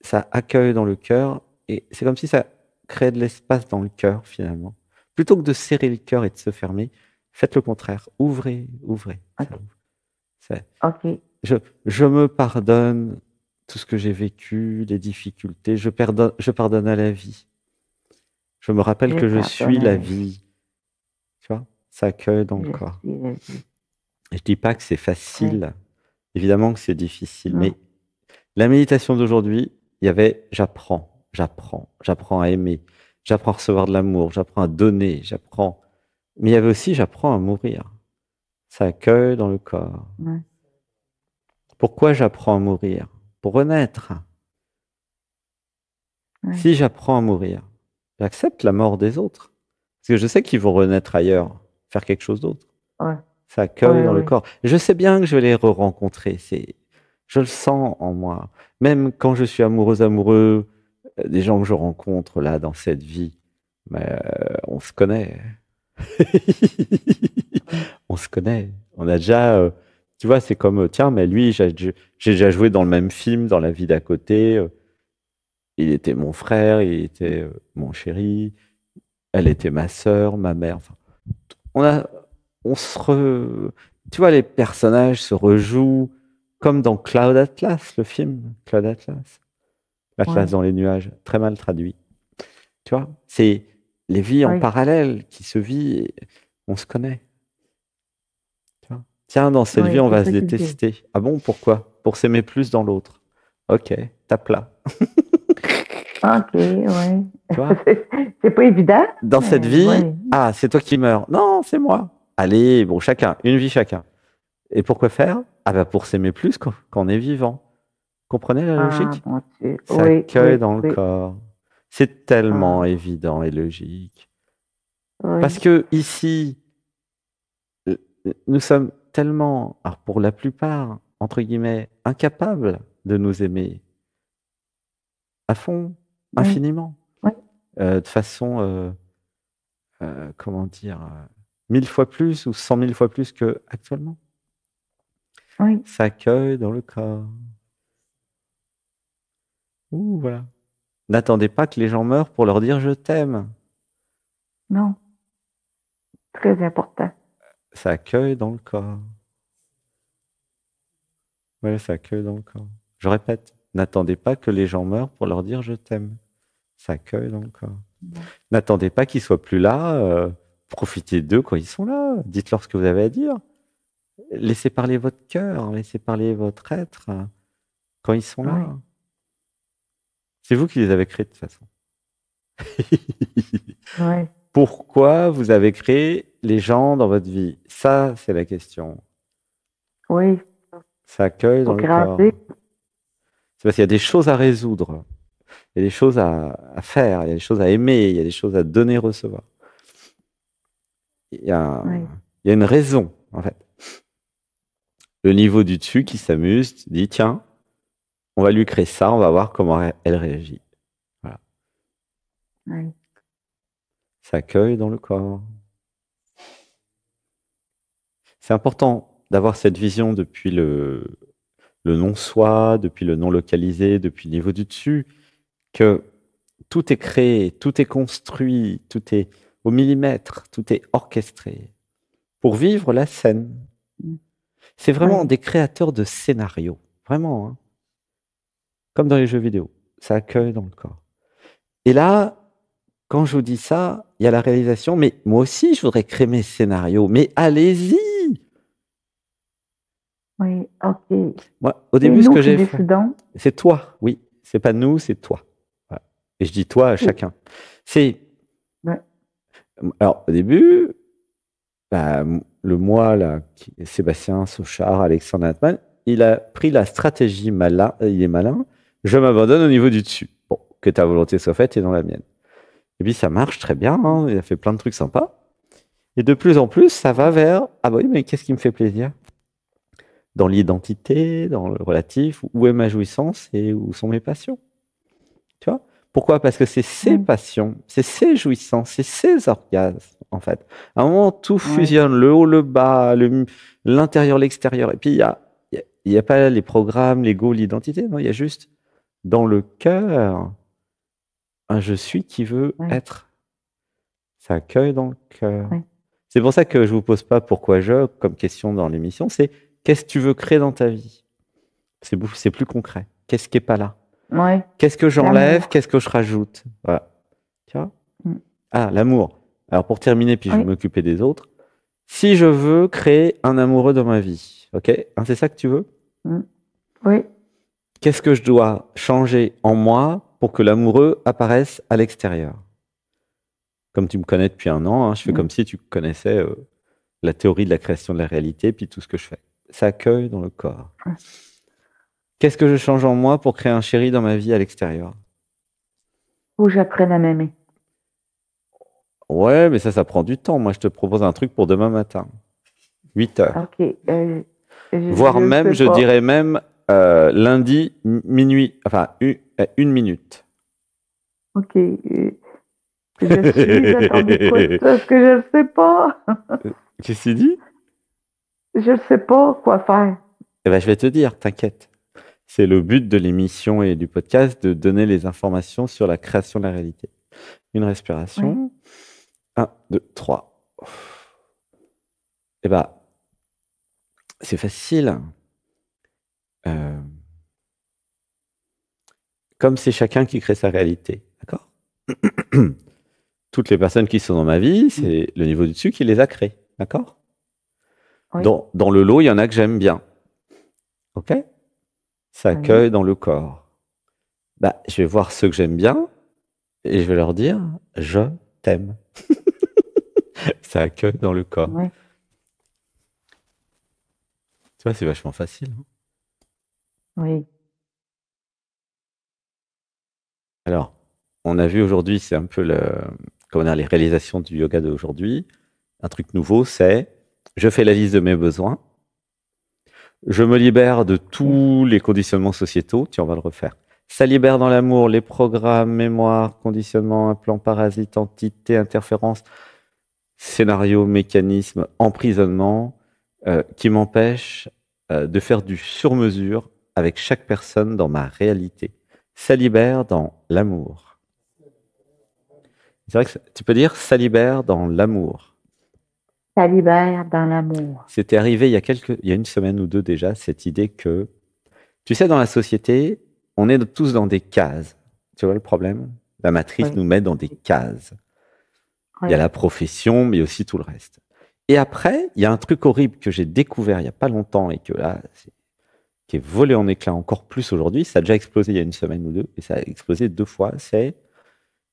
Speaker 2: ça accueille dans le cœur et c'est comme si ça créait de l'espace dans le cœur finalement. Plutôt que de serrer le cœur et de se fermer, faites le contraire. Ouvrez, ouvrez. Ça
Speaker 1: ok,
Speaker 2: ouvre. C'est-
Speaker 1: ok.
Speaker 2: Je, je me pardonne tout ce que j'ai vécu, les difficultés. Je pardonne à la vie. Je me rappelle
Speaker 1: Je
Speaker 2: que je suis
Speaker 1: pardonne à
Speaker 2: la
Speaker 1: la vie.
Speaker 2: vie. Tu vois, ça accueille dans le
Speaker 1: Je
Speaker 2: corps.
Speaker 1: suis la vie.
Speaker 2: Et je dis pas que c'est
Speaker 1: Oui,
Speaker 2: facile. Évidemment que c'est difficile,
Speaker 1: non,
Speaker 2: mais la méditation d'aujourd'hui, il y avait j'apprends, j'apprends, j'apprends à aimer, j'apprends à recevoir de l'amour, j'apprends à donner, j'apprends. Mais il y avait aussi j'apprends à mourir. Ça accueille dans le corps.
Speaker 1: ouais,
Speaker 2: Pourquoi j'apprends à mourir? Pour renaître.
Speaker 1: ouais,
Speaker 2: Si j'apprends à mourir, j'accepte la mort des autres. Parce que je sais qu'ils vont renaître ailleurs, faire quelque chose d'autre.
Speaker 1: ouais,
Speaker 2: Ça accueille
Speaker 1: ouais,
Speaker 2: dans le
Speaker 1: ouais.
Speaker 2: corps. Je sais bien que je vais les re-rencontrer. Je le sens en moi. Même quand je suis amoureux, des gens que je rencontre là dans cette vie, mais on se connaît.
Speaker 1: Ouais.
Speaker 2: On se connaît. On a déjà, tu vois, c'est comme, tiens, mais lui, j'ai déjà joué dans le même film, dans la vie d'à côté. Il était mon frère, il était mon chéri, elle était ma sœur, ma mère. Enfin, on a, on se re... Tu vois, les personnages se rejouent comme dans Cloud Atlas, le film Cloud Atlas. L'Atlas
Speaker 1: Ouais,
Speaker 2: dans les nuages, très mal traduit. Tu vois, c'est les vies en
Speaker 1: ouais,
Speaker 2: parallèle qui se vivent et on se connaît. Tu vois. Tiens, dans cette vie,
Speaker 1: ouais,
Speaker 2: on
Speaker 1: c'est
Speaker 2: va se
Speaker 1: ça qu'il dit.
Speaker 2: détester. Ah bon, pourquoi? Pour s'aimer plus dans l'autre. Ok, tape là.
Speaker 1: Ok, ouais.
Speaker 2: Tu vois,
Speaker 1: C'est pas évident,
Speaker 2: dans cette
Speaker 1: mais
Speaker 2: vie,
Speaker 1: ouais.
Speaker 2: ah, c'est toi qui meurs. Non, c'est moi. Allez, bon, chacun, une vie chacun. Et pourquoi faire? Ah bah pour s'aimer plus quand on est vivant. Comprenez la
Speaker 1: Ah,
Speaker 2: logique?
Speaker 1: mon Dieu.
Speaker 2: Ça
Speaker 1: Oui,
Speaker 2: accueille
Speaker 1: oui,
Speaker 2: dans le
Speaker 1: oui.
Speaker 2: corps. C'est tellement
Speaker 1: Ah,
Speaker 2: évident et logique. Parce
Speaker 1: oui,
Speaker 2: que ici, euh, nous sommes tellement, alors pour la plupart, entre guillemets, incapables de nous aimer à fond,
Speaker 1: oui,
Speaker 2: infiniment,
Speaker 1: oui,
Speaker 2: de façon, comment dire, 1000 fois plus ou 100 000 fois plus que actuellement.
Speaker 1: oui.
Speaker 2: Ça accueille dans le corps. Ouh, voilà. N'attendez pas que les gens meurent pour leur dire je t'aime.
Speaker 1: Non. Très important.
Speaker 2: Ça accueille dans le corps. Ouais, ça accueille dans le corps. Je répète, n'attendez pas que les gens meurent pour leur dire je t'aime. Ça accueille dans le corps.
Speaker 1: Ouais.
Speaker 2: N'attendez pas qu'ils soient plus là. Profitez d'eux quand ils sont là. Dites-leur ce que vous avez à dire. Laissez parler votre cœur, laissez parler votre être quand ils sont là.
Speaker 1: Ouais.
Speaker 2: C'est vous qui les avez créés de toute façon.
Speaker 1: Ouais.
Speaker 2: Pourquoi vous avez créé les gens dans votre vie? Ça, c'est la question.
Speaker 1: Oui.
Speaker 2: Ça accueille dans
Speaker 1: Pour
Speaker 2: le corps.
Speaker 1: grandir.
Speaker 2: C'est parce qu'il y a des choses à résoudre. Il y a des choses à faire, il y a des choses à aimer, il y a des choses à donner, recevoir. Il y a,
Speaker 1: Oui.
Speaker 2: il y a une raison, en fait. Le niveau du dessus qui s'amuse dit, tiens, on va lui créer ça, on va voir comment elle réagit. Voilà.
Speaker 1: Oui.
Speaker 2: Ça accueille dans le corps. C'est important d'avoir cette vision depuis le non-soi, depuis le non-localisé, depuis le niveau du dessus, que tout est créé, tout est construit, tout est au millimètre, tout est orchestré pour vivre la scène. C'est vraiment
Speaker 1: Oui.
Speaker 2: des créateurs de scénarios, vraiment, hein. Comme dans les jeux vidéo. Ça accueille dans le corps. Et là, quand je vous dis ça, il y a la réalisation, mais moi aussi, je voudrais créer mes scénarios. Mais allez-y!
Speaker 1: Oui. OK.
Speaker 2: Moi, au
Speaker 1: C'est
Speaker 2: début, ce
Speaker 1: nous
Speaker 2: que
Speaker 1: qui
Speaker 2: j'ai fait,
Speaker 1: décidons.
Speaker 2: c'est toi, oui. C'est pas nous, c'est toi. Voilà. Et je dis toi à chacun. C'est,
Speaker 1: Ouais.
Speaker 2: alors, au début, bah, le moi, là, Sébastien Sauchard, Alexandre Hatman, il a pris la stratégie malin, il est malin, je m'abandonne au niveau du dessus. Bon, que ta volonté soit faite et dans la mienne. Et puis ça marche très bien, hein, il a fait plein de trucs sympas. Et de plus en plus, ça va vers, ah bah oui, mais qu'est-ce qui me fait plaisir? Dans l'identité, dans le relatif, où est ma jouissance et où sont mes passions? Tu vois? Pourquoi? Parce que c'est ses
Speaker 1: Oui.
Speaker 2: passions, c'est ses jouissances, c'est ses orgasmes, en fait. À un moment, tout
Speaker 1: Oui.
Speaker 2: fusionne, le haut, le bas, l'intérieur, l'extérieur. Et puis, il y a pas les programmes, l'ego, l'identité, non, il y a juste dans le cœur un je suis qui veut
Speaker 1: Oui.
Speaker 2: être. Ça accueille dans le cœur.
Speaker 1: Oui.
Speaker 2: C'est pour ça que je vous pose pas pourquoi je comme question dans l'émission, c'est qu'est-ce que tu veux créer dans ta vie? C'est plus concret. Qu'est-ce qui est pas là?
Speaker 1: Oui.
Speaker 2: Qu'est-ce que j'enlève?
Speaker 1: L'amour.
Speaker 2: Qu'est-ce que je rajoute? Voilà. Tu vois?
Speaker 1: Mm.
Speaker 2: Ah, l'amour. Alors pour terminer, puis je vais
Speaker 1: Oui.
Speaker 2: m'occuper des autres. Si je veux créer un amoureux dans ma vie, ok? Hein, c'est ça que tu veux?
Speaker 1: Mm. Oui.
Speaker 2: Qu'est-ce que je dois changer en moi pour que l'amoureux apparaisse à l'extérieur? Comme tu me connais depuis un an, hein, je fais
Speaker 1: Mm.
Speaker 2: comme si tu connaissais la théorie de la création de la réalité, puis tout ce que je fais. Ça accueille dans le corps.
Speaker 1: Ouais.
Speaker 2: Qu'est-ce que je change en moi pour créer un chéri dans ma vie à l'extérieur?
Speaker 1: Faut que j'apprenne à m'aimer.
Speaker 2: Ouais, mais ça prend du temps. Moi, je te propose un truc pour demain matin. 8 heures.
Speaker 1: OK.
Speaker 2: Voire
Speaker 1: Je
Speaker 2: même,
Speaker 1: sais
Speaker 2: je
Speaker 1: pas.
Speaker 2: dirais même lundi, minuit, enfin, une minute.
Speaker 1: OK. Je suis à ton écoute parce que je ne sais pas.
Speaker 2: Qu'est-ce que tu dis?
Speaker 1: Je ne sais pas quoi faire.
Speaker 2: Eh ben, je vais te dire, t'inquiète. C'est le but de l'émission et du podcast de donner les informations sur la création de la réalité. Une
Speaker 1: Oui.
Speaker 2: respiration. 1, 2, 3. Eh ben, c'est facile. Comme c'est chacun qui crée sa réalité. D'accord? Toutes les personnes qui sont dans ma vie, c'est le niveau du dessus qui les a créées. D'accord?
Speaker 1: Oui.
Speaker 2: Dans le lot, il y en a que j'aime bien. OK? Ça
Speaker 1: Oui.
Speaker 2: accueille dans le corps. Bah, je vais voir ceux que j'aime bien et je vais leur dire je t'aime. Ça accueille dans le corps.
Speaker 1: Oui.
Speaker 2: Tu vois, c'est vachement facile, hein.
Speaker 1: Oui.
Speaker 2: Alors, on a vu aujourd'hui, c'est un peu comment dire, les réalisations du yoga d'aujourd'hui. Un truc nouveau, c'est je fais la liste de mes besoins. Je me libère de tous les conditionnements sociétaux. Tiens, on va le refaire. Ça libère dans l'amour les programmes, mémoire, conditionnement, implant, parasite, entité, interférence, scénario, mécanisme, emprisonnement, qui m'empêchent de faire du sur-mesure avec chaque personne dans ma réalité. ça libère dans l'amour. C'est vrai que tu peux dire ça libère dans l'amour.
Speaker 1: Ça libère dans l'amour.
Speaker 2: C'était arrivé il y a une semaine ou deux déjà, cette idée que, tu sais, dans la société, on est tous dans des cases. Tu vois le problème? La matrice
Speaker 1: Oui,
Speaker 2: nous met dans des cases. Il y a
Speaker 1: oui.
Speaker 2: la profession, mais aussi tout le reste. Et après, il y a un truc horrible que j'ai découvert il n'y a pas longtemps et que là, qui est volé en éclats encore plus aujourd'hui. Ça a déjà explosé il y a une semaine ou deux, et ça a explosé 2 fois. C'est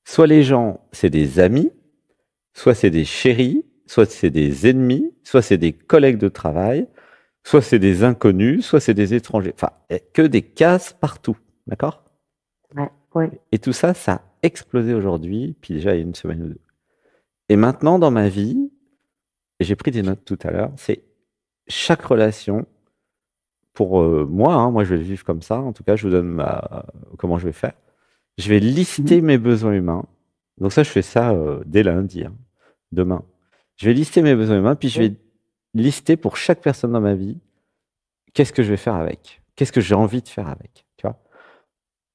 Speaker 2: soit les gens, c'est des amis, soit c'est des chéris, soit c'est des ennemis, soit c'est des collègues de travail, soit c'est des inconnus, soit c'est des étrangers. Enfin, que des cases partout. D'accord?
Speaker 1: Ouais, oui.
Speaker 2: Et tout ça, ça a explosé aujourd'hui, puis déjà il y a une semaine ou deux. Et maintenant, dans ma vie, et j'ai pris des notes tout à l'heure, c'est chaque relation, pour moi, hein, moi je vais le vivre comme ça, en tout cas, je vous donne comment je vais faire. Je vais lister mes besoins humains. Donc ça, je fais ça dès lundi, hein, demain. Je vais lister mes besoins humains, puis je vais lister pour chaque personne dans ma vie, qu'est-ce que je vais faire avec? Qu'est-ce que j'ai envie de faire avec? Tu vois?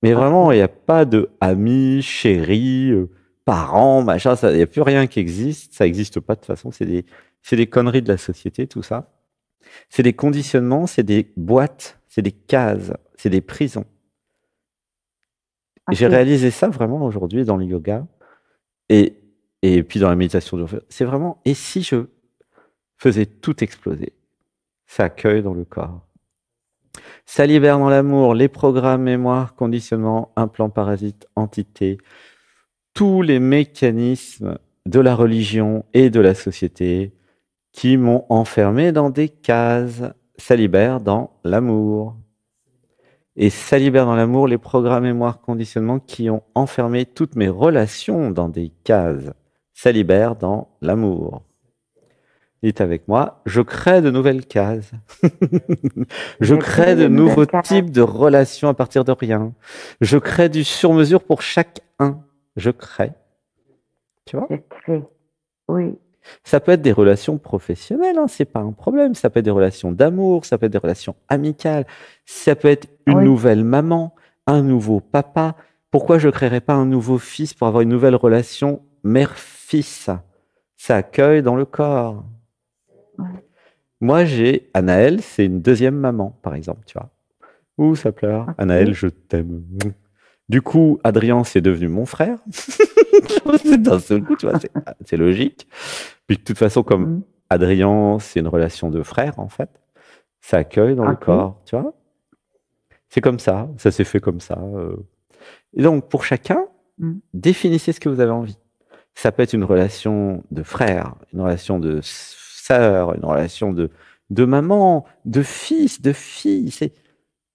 Speaker 2: Mais vraiment, il n'y a pas de amis, chéris, parents, machin, il n'y a plus rien qui existe. Ça n'existe pas de toute façon. C'est des conneries de la société, tout ça. C'est des conditionnements, c'est des boîtes, c'est des cases, c'est des prisons. Et j'ai réalisé ça vraiment aujourd'hui dans le yoga et puis dans la méditation. C'est vraiment, et si je faisais tout exploser? Ça accueille dans le corps. Ça libère dans l'amour les programmes, mémoire, conditionnement, implants, parasites, entités, tous les mécanismes de la religion et de la société qui m'ont enfermé dans des cases. Ça libère dans l'amour. Et ça libère dans l'amour les programmes, mémoire, conditionnements qui ont enfermé toutes mes relations dans des cases. Ça libère dans l'amour. Dites avec moi, je crée de nouvelles cases. Je crée de nouveaux types de relations à partir de rien. Je crée du sur-mesure pour chacun. Je crée. Tu vois?
Speaker 1: Je crée. Oui.
Speaker 2: Ça peut être des relations professionnelles, hein, c'est pas un problème. Ça peut être des relations d'amour, ça peut être des relations amicales, ça peut être une nouvelle maman, un nouveau papa. Pourquoi je ne créerais pas un nouveau fils pour avoir une nouvelle relation mère-fils? Ça accueille dans le corps.
Speaker 1: Ouais.
Speaker 2: Moi, j'ai Anaëlle, c'est une deuxième maman, par exemple, tu vois. Ouh, ça pleure. Okay. Anaëlle, je t'aime. Du coup, Adrien, c'est devenu mon frère. C'est d'un seul coup, tu vois, c'est logique. Puis de toute façon, comme Adrien, c'est une relation de frère, en fait, ça accueille dans le corps, tu vois. C'est comme ça s'est fait comme ça. Et donc, pour chacun, définissez ce que vous avez envie. Ça peut être une relation de frère, une relation de sœur, une relation de maman, de fils, de fille.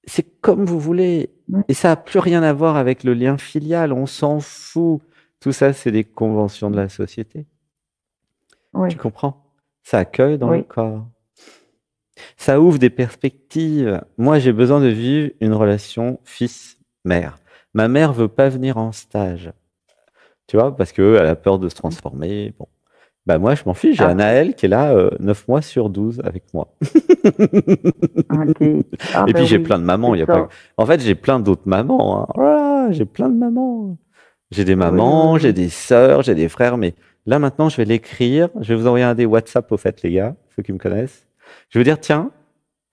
Speaker 2: C'est comme vous voulez. Et ça n'a plus rien à voir avec le lien filial. On s'en fout. Tout ça, c'est des conventions de la société. Oui. Tu comprends? Ça accueille dans le corps. Ça ouvre des perspectives. Moi, j'ai besoin de vivre une relation fils-mère. Ma mère veut pas venir en stage. Tu vois, parce qu'elle a peur de se transformer. Bon. Bah moi, je m'en fiche. J'ai Anaëlle qui est là 9 mois sur 12 avec moi. Et puis, j'ai plein de mamans. Il y a pas... En fait, j'ai plein d'autres mamans. Hein. Voilà, j'ai plein de mamans. J'ai des mamans, j'ai des sœurs, j'ai des frères. Mais là, maintenant, je vais l'écrire. Je vais vous envoyer un des WhatsApp, au fait, les gars, ceux qui me connaissent. Je vais dire, tiens,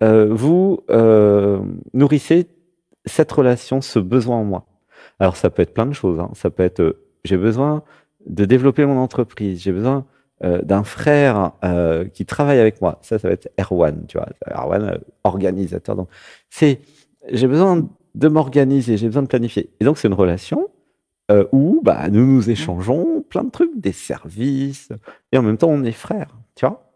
Speaker 2: vous nourrissez cette relation, ce besoin en moi. Alors, ça peut être plein de choses. Hein. Ça peut être, j'ai besoin de développer mon entreprise. J'ai besoin d'un frère qui travaille avec moi. Ça va être Erwan, tu vois. Erwan, organisateur. Donc, j'ai besoin de m'organiser, j'ai besoin de planifier. Et donc, c'est une relation où bah, nous échangeons plein de trucs, des services, et en même temps, on est frères, tu vois.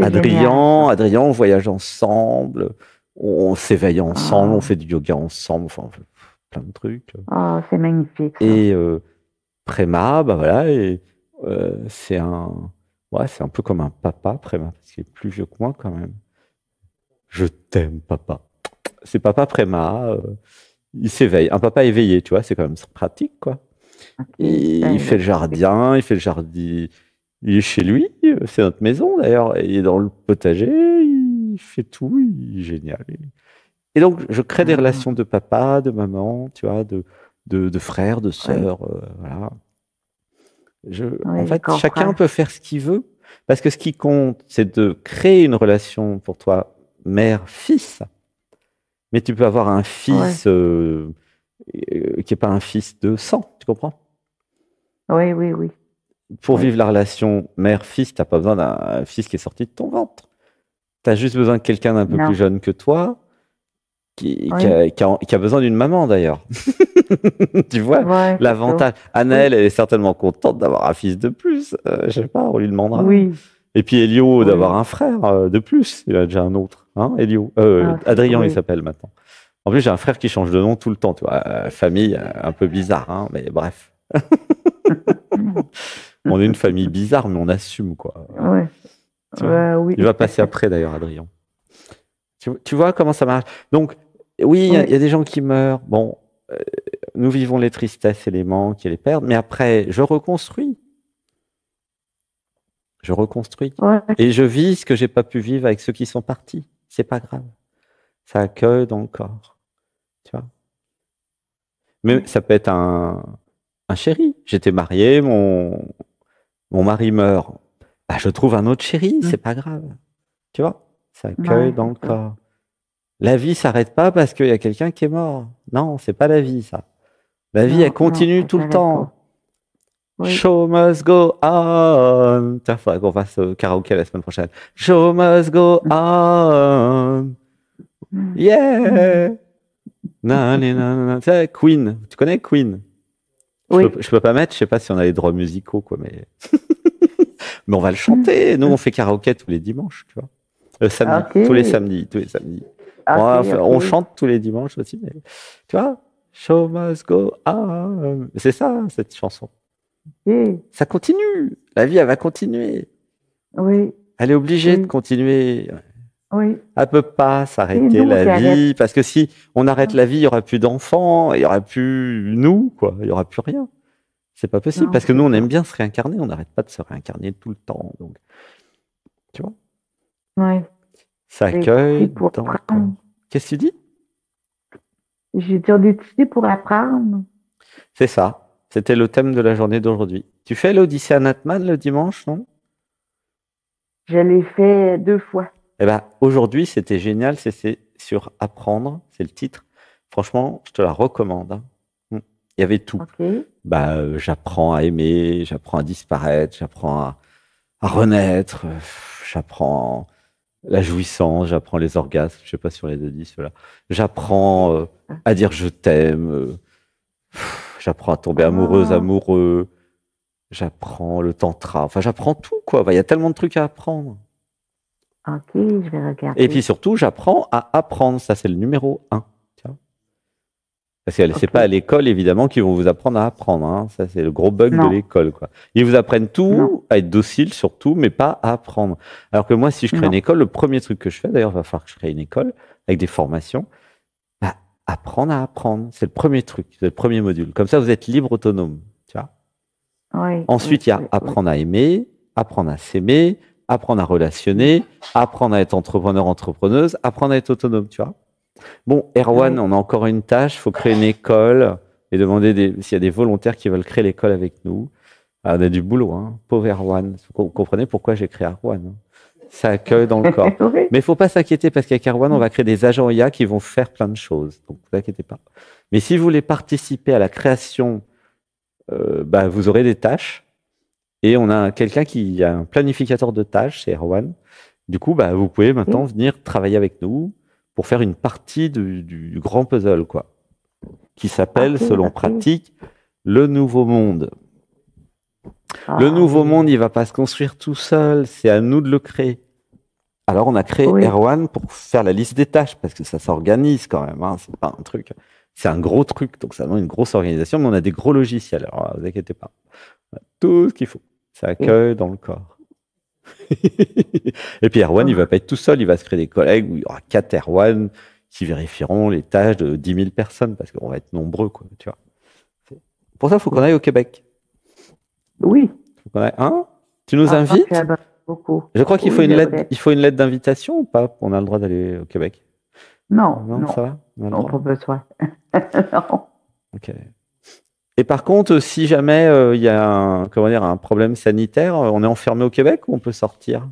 Speaker 2: Adrien, on voyage ensemble, on s'éveille ensemble, on fait du yoga ensemble, enfin, on fait plein de trucs.
Speaker 1: Oh, c'est magnifique. Ça.
Speaker 2: Et Préma, bah voilà, et c'est un peu comme un papa, Préma, parce qu'il est plus vieux que moi quand même. Je t'aime, papa. C'est papa Préma, il s'éveille. Un papa éveillé, tu vois, c'est quand même pratique, quoi. Il fait le jardin, il est chez lui, c'est notre maison d'ailleurs, il est dans le potager, il fait tout, il est génial. Et donc, je crée des
Speaker 1: Ah,
Speaker 2: relations de papa, de maman, tu vois, de frères, de
Speaker 1: oui,
Speaker 2: sœurs, voilà. En
Speaker 1: oui, je
Speaker 2: fait, chacun
Speaker 1: comprends.
Speaker 2: peut faire ce qu'il veut, parce que ce qui compte, c'est de créer une relation pour toi, mère-fils, mais tu peux avoir un
Speaker 1: Oui,
Speaker 2: fils qui n'est pas un fils de sang, tu comprends?
Speaker 1: oui, oui, oui,
Speaker 2: Pour
Speaker 1: oui.
Speaker 2: vivre la relation mère-fils, tu n'as pas besoin d'un fils qui est sorti de ton ventre. Tu as juste besoin de quelqu'un d'un peu plus
Speaker 1: Non,
Speaker 2: jeune que toi, qui, qui
Speaker 1: oui,
Speaker 2: a, qui a- qui a besoin d'une maman d'ailleurs. Tu vois
Speaker 1: oui, c'est ça.
Speaker 2: l'avantage.
Speaker 1: Oui,
Speaker 2: Anaëlle, elle est certainement contente d'avoir un fils de plus. Je sais pas, on lui demandera.
Speaker 1: oui,
Speaker 2: Et puis Elio d'avoir
Speaker 1: oui.
Speaker 2: un frère de plus. Il a déjà un autre. Hein, Elio.
Speaker 1: Ah,
Speaker 2: Adrien, il
Speaker 1: oui.
Speaker 2: s'appelle maintenant. En plus, j'ai un frère qui change de nom tout le temps. Tu vois, famille un peu bizarre, hein, mais bref. On est une famille bizarre, mais on assume, quoi.
Speaker 1: Oui,
Speaker 2: Tu vois.
Speaker 1: oui,
Speaker 2: Il va passer après, d'ailleurs, Adrien. Tu vois comment ça marche? Donc, oui, il y
Speaker 1: oui,
Speaker 2: a des gens qui meurent. Bon, euh, nous vivons les tristesses et les manques et les pertes, mais après, je reconstruis. Je reconstruis.
Speaker 1: oui,
Speaker 2: Et je vis ce que j'ai pas pu vivre avec ceux qui sont partis. C'est pas grave. Ça accueille dans le corps. Tu vois. Mais
Speaker 1: oui.
Speaker 2: ça peut être un chéri. J'étais marié, mon mari meurt. Bah, je trouve un autre chéri, c'est pas grave. Tu vois. Ça accueille
Speaker 1: Oui,
Speaker 2: dans
Speaker 1: c'est
Speaker 2: le
Speaker 1: ça.
Speaker 2: corps. La vie s'arrête pas parce qu'il y a quelqu'un qui est mort. Non, c'est pas la vie, ça. La vie, elle
Speaker 1: Non, non,
Speaker 2: continue
Speaker 1: ça
Speaker 2: tout le
Speaker 1: s'arrête pas.
Speaker 2: temps.
Speaker 1: Oui.
Speaker 2: Show must go on. Tiens, faudrait qu'on fasse karaoké la semaine prochaine. Show must go on. Yeah! Non, non, non, non. Tu sais, Queen. Tu connais Queen?
Speaker 1: Oui.
Speaker 2: Je peux pas mettre, je sais pas si on a les droits musicaux, quoi, mais on va le chanter. Nous, on fait karaoké tous les dimanches, tu vois. Le samedi,
Speaker 1: OK.
Speaker 2: tous les samedis, tous les samedis.
Speaker 1: OK,
Speaker 2: On
Speaker 1: OK.
Speaker 2: chante tous les dimanches aussi, mais tu vois, Show must go on. C'est ça, cette chanson.
Speaker 1: OK.
Speaker 2: Ça continue. La vie, elle va continuer.
Speaker 1: Oui,
Speaker 2: Elle est obligée de
Speaker 1: oui,
Speaker 2: continuer.
Speaker 1: oui.
Speaker 2: Elle peut pas
Speaker 1: C'est
Speaker 2: s'arrêter
Speaker 1: nous
Speaker 2: la
Speaker 1: qui arrêtons.
Speaker 2: vie, parce que si on arrête la vie, il y aura plus d'enfants, il y aura plus nous, quoi. Il y aura plus rien. C'est pas possible,
Speaker 1: Non,
Speaker 2: parce que
Speaker 1: c'est
Speaker 2: nous, on
Speaker 1: ça.
Speaker 2: aime bien se réincarner. On n'arrête pas de se réincarner tout le temps. Donc, tu vois,
Speaker 1: Oui.
Speaker 2: ça
Speaker 1: On est ici
Speaker 2: accueille
Speaker 1: pour
Speaker 2: dans le
Speaker 1: apprendre.
Speaker 2: corps. Qu'est-ce que tu dis?
Speaker 1: J'ai dit, on est ici pour apprendre.
Speaker 2: C'est ça. C'était le thème de la journée d'aujourd'hui. Tu fais l'Odyssée Anatman le dimanche, non?
Speaker 1: Je l'ai fait 2 fois.
Speaker 2: Eh ben, aujourd'hui, c'était génial. C'est sur apprendre. C'est le titre. Franchement, je te la recommande. Hein. Il y avait tout.
Speaker 1: OK.
Speaker 2: Bah, j'apprends à aimer, j'apprends à disparaître, j'apprends à renaître, j'apprends la jouissance, j'apprends les orgasmes. Je sais pas si on les a dit ceux-là. J'apprends à dire je t'aime. J'apprends à tomber amoureuse,
Speaker 1: Ah,
Speaker 2: amoureux. J'apprends le tantra. Enfin, j'apprends tout, quoi. Il y a tellement de trucs à apprendre.
Speaker 1: OK, je vais
Speaker 2: Et puis
Speaker 1: regarder.
Speaker 2: surtout, j'apprends à apprendre. Ça, c'est le numéro un. Parce que c'est pas à
Speaker 1: OK.
Speaker 2: l'école, évidemment, qu'ils vont vous apprendre à apprendre. Hein. Ça, c'est le gros bug de
Speaker 1: Non,
Speaker 2: l'école, quoi. Ils vous apprennent
Speaker 1: non,
Speaker 2: tout, à être docile surtout, mais pas à apprendre. Alors que moi, si je crée une
Speaker 1: non.
Speaker 2: école, le premier truc que je fais, d'ailleurs, il va falloir que je crée une école avec des formations, bah, apprendre à apprendre. C'est le premier truc, c'est le premier module. Comme ça, vous êtes libre, autonome. Tu vois.
Speaker 1: Oui, oui,
Speaker 2: Ensuite, il y a
Speaker 1: oui, oui.
Speaker 2: apprendre à aimer, apprendre à s'aimer, apprendre à relationner, apprendre à être entrepreneur, entrepreneuse, apprendre à être autonome, tu vois. Bon, Erwan,
Speaker 1: Oui.
Speaker 2: on a encore une tâche. Il faut créer une école et demander s'il y a des volontaires qui veulent créer l'école avec nous. Ah, on a du boulot, hein. Pauvre Erwan. Vous comprenez pourquoi j'ai créé Erwan. Hein. Ça accueille dans le corps.
Speaker 1: Oui.
Speaker 2: Mais il ne faut pas s'inquiéter parce qu'avec Erwan, on va créer des agents IA qui vont faire plein de choses. Donc, ne vous inquiétez pas. Mais si vous voulez participer à la création, bah, vous aurez des tâches. Et on a quelqu'un qui a un planificateur de tâches, c'est Erwan. Du coup, bah, vous pouvez maintenant
Speaker 1: OK.
Speaker 2: venir travailler avec nous pour faire une partie du grand puzzle, quoi, qui s'appelle,
Speaker 1: OK,
Speaker 2: selon
Speaker 1: OK.
Speaker 2: pratique, le nouveau monde. Le
Speaker 1: Ah
Speaker 2: nouveau monde,
Speaker 1: oui.
Speaker 2: il va pas se construire tout seul, c'est à nous de le créer. Alors, on a créé
Speaker 1: Oui.
Speaker 2: Erwan pour faire la liste des tâches, parce que ça s'organise quand même, hein, c'est pas un truc. C'est un gros truc, donc ça demande une grosse organisation, mais on a des gros logiciels, alors vous inquiétez pas. On a tout ce qu'il faut. Ça
Speaker 1: OK.
Speaker 2: accueille dans le corps. Et puis Erwan, il va pas être tout seul, il va se créer des collègues où il y aura 4 Erwan qui vérifieront les tâches de 10 000 personnes parce qu'on va être nombreux, quoi, tu vois. Pour ça, il faut qu'on aille au Québec.
Speaker 1: Oui.
Speaker 2: Faut qu'on aille, hein? Tu nous
Speaker 1: Ah,
Speaker 2: invites?
Speaker 1: j'aimerais beaucoup.
Speaker 2: Je crois qu'il faut
Speaker 1: Oui,
Speaker 2: une lettre,
Speaker 1: j'aimerais.
Speaker 2: il faut une lettre d'invitation ou pas? On a le droit d'aller au Québec.
Speaker 1: Non,
Speaker 2: Non, ça
Speaker 1: non,
Speaker 2: va? On a le
Speaker 1: non, pas
Speaker 2: droit?
Speaker 1: besoin. Non.
Speaker 2: Ok. Et par contre, si jamais il y a comment dire, un problème sanitaire, on est enfermé au Québec ou on peut sortir?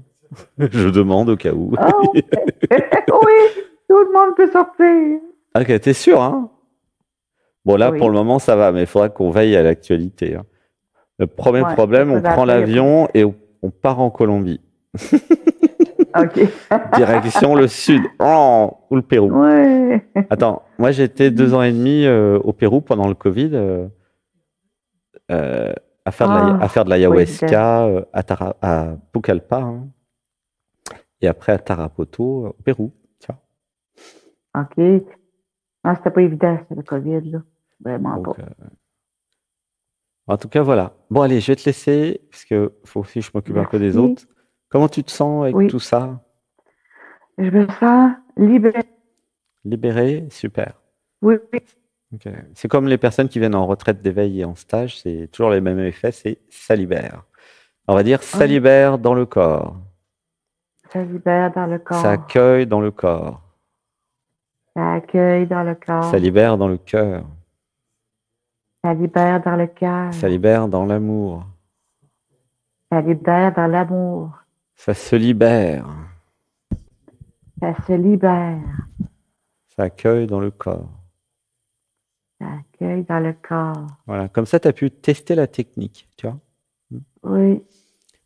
Speaker 2: Je demande au cas où.
Speaker 1: Oh, oui, tout le monde peut sortir.
Speaker 2: Ok, t'es sûr, hein? Bon, là, pour le
Speaker 1: Oui,
Speaker 2: moment, ça va, mais il faudra qu'on veille à l'actualité, hein. Le premier
Speaker 1: ouais,
Speaker 2: problème, on prend
Speaker 1: présentement, il n'y a pas de...
Speaker 2: l'avion et on part en Colombie.
Speaker 1: OK.
Speaker 2: Direction le sud, oh, ou le Pérou.
Speaker 1: Ouais.
Speaker 2: Attends, moi j'étais 2 ans et demi au Pérou pendant le Covid euh, à
Speaker 1: Ah,
Speaker 2: faire de
Speaker 1: c'est pas évident.
Speaker 2: l'ayahuasca à Pucallpa, hein, et après à Tarapoto au Pérou. Tu vois.
Speaker 1: OK. Ah, c'était pas évident, c'était le COVID, là. Vraiment
Speaker 2: Donc,
Speaker 1: pas.
Speaker 2: en tout cas, voilà. Bon, allez, je vais te laisser parce que faut aussi que je m'occupe un peu des
Speaker 1: Merci.
Speaker 2: autres. Comment tu te sens avec
Speaker 1: Oui,
Speaker 2: tout ça?
Speaker 1: je me sens libérée.
Speaker 2: Libéré? Super.
Speaker 1: Oui, oui.
Speaker 2: Ok. C'est comme les personnes qui viennent en retraite d'éveil et en stage, c'est toujours les mêmes effets, c'est ça libère. On va dire ça
Speaker 1: Oui.
Speaker 2: libère dans le corps,
Speaker 1: Ça libère dans le
Speaker 2: ça
Speaker 1: corps.
Speaker 2: accueille dans le corps,
Speaker 1: Ça accueille dans le
Speaker 2: ça
Speaker 1: corps.
Speaker 2: libère dans le cœur,
Speaker 1: Ça libère dans le
Speaker 2: ça
Speaker 1: cœur.
Speaker 2: libère dans l'amour,
Speaker 1: Ça libère dans l'amour.
Speaker 2: ça se libère,
Speaker 1: Ça se libère.
Speaker 2: ça accueille dans le corps.
Speaker 1: Ça accueille dans le corps.
Speaker 2: Voilà, comme ça, tu as pu tester la technique, tu vois.
Speaker 1: Oui.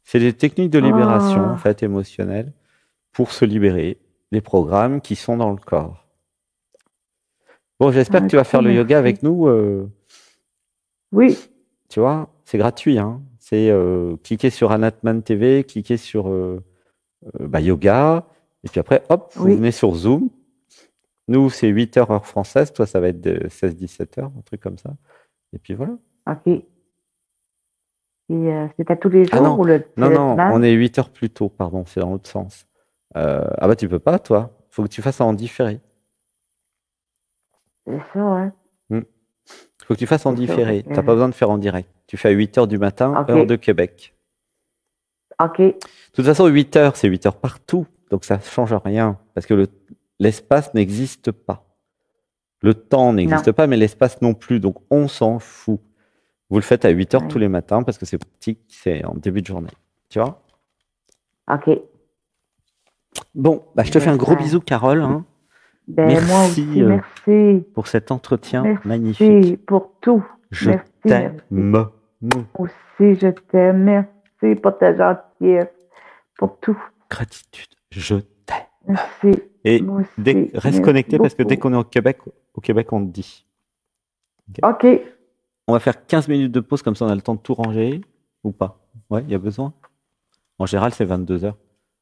Speaker 2: C'est des techniques de libération, en
Speaker 1: Ah,
Speaker 2: fait, émotionnelle, pour se libérer des programmes qui sont dans le corps. Bon, j'espère que
Speaker 1: un
Speaker 2: tu vas faire
Speaker 1: gros
Speaker 2: le yoga
Speaker 1: merci.
Speaker 2: avec nous.
Speaker 1: Oui.
Speaker 2: Tu vois, c'est gratuit, hein. C'est cliquer sur Anatman TV, cliquer sur yoga, et puis après, hop, vous
Speaker 1: Oui.
Speaker 2: venez sur Zoom. Nous, c'est 8 heures heure française, toi, ça va être de 16-17 heures, un truc comme ça. Et puis voilà.
Speaker 1: OK. Et c'est à tous les
Speaker 2: Ah
Speaker 1: jours
Speaker 2: non,
Speaker 1: ou c'est
Speaker 2: non,
Speaker 1: le
Speaker 2: non, on
Speaker 1: dimanche?
Speaker 2: est 8 heures plus tôt, pardon, c'est dans l'autre sens. Ah bah tu peux pas, toi. Faut que tu fasses en différé.
Speaker 1: C'est ça, hein?
Speaker 2: Hmm. Faut que tu fasses en
Speaker 1: C'est ça. Fait
Speaker 2: différé. T'as pas
Speaker 1: que,
Speaker 2: besoin de faire en direct. Tu fais à 8 heures du matin, heure de
Speaker 1: OK.
Speaker 2: Québec.
Speaker 1: OK.
Speaker 2: De toute façon, 8 heures, c'est 8 heures partout. Donc ça change rien. Parce que l'espace n'existe pas. Le temps
Speaker 1: Non.
Speaker 2: n'existe pas, mais l'espace non plus. Donc on s'en fout. Vous le faites à 8 heures tous
Speaker 1: Oui.
Speaker 2: les matins parce que c'est pratique, c'est en début de journée. Tu vois?
Speaker 1: OK.
Speaker 2: Bon, bah, je
Speaker 1: Je
Speaker 2: te fais
Speaker 1: vais
Speaker 2: un gros bisou,
Speaker 1: faire.
Speaker 2: Carole, hein.
Speaker 1: Ben, moi
Speaker 2: Merci
Speaker 1: aussi, merci.
Speaker 2: pour cet entretien magnifique.
Speaker 1: Merci pour tout.
Speaker 2: Je
Speaker 1: Merci,
Speaker 2: t'aime.
Speaker 1: merci.
Speaker 2: Mouah.
Speaker 1: Aussi, je t'aime. Merci pour ta gentillesse, pour tout.
Speaker 2: Gratitude. Je t'aime.
Speaker 1: Merci.
Speaker 2: Et
Speaker 1: Moi aussi.
Speaker 2: reste
Speaker 1: Merci
Speaker 2: connecté parce que dès
Speaker 1: beaucoup.
Speaker 2: qu'on est au Québec, on te dit. Ok.
Speaker 1: OK.
Speaker 2: On va faire 15 minutes de pause, comme ça on a le temps de tout ranger ou pas. Ouais, il y a besoin. En général, c'est 22 heures.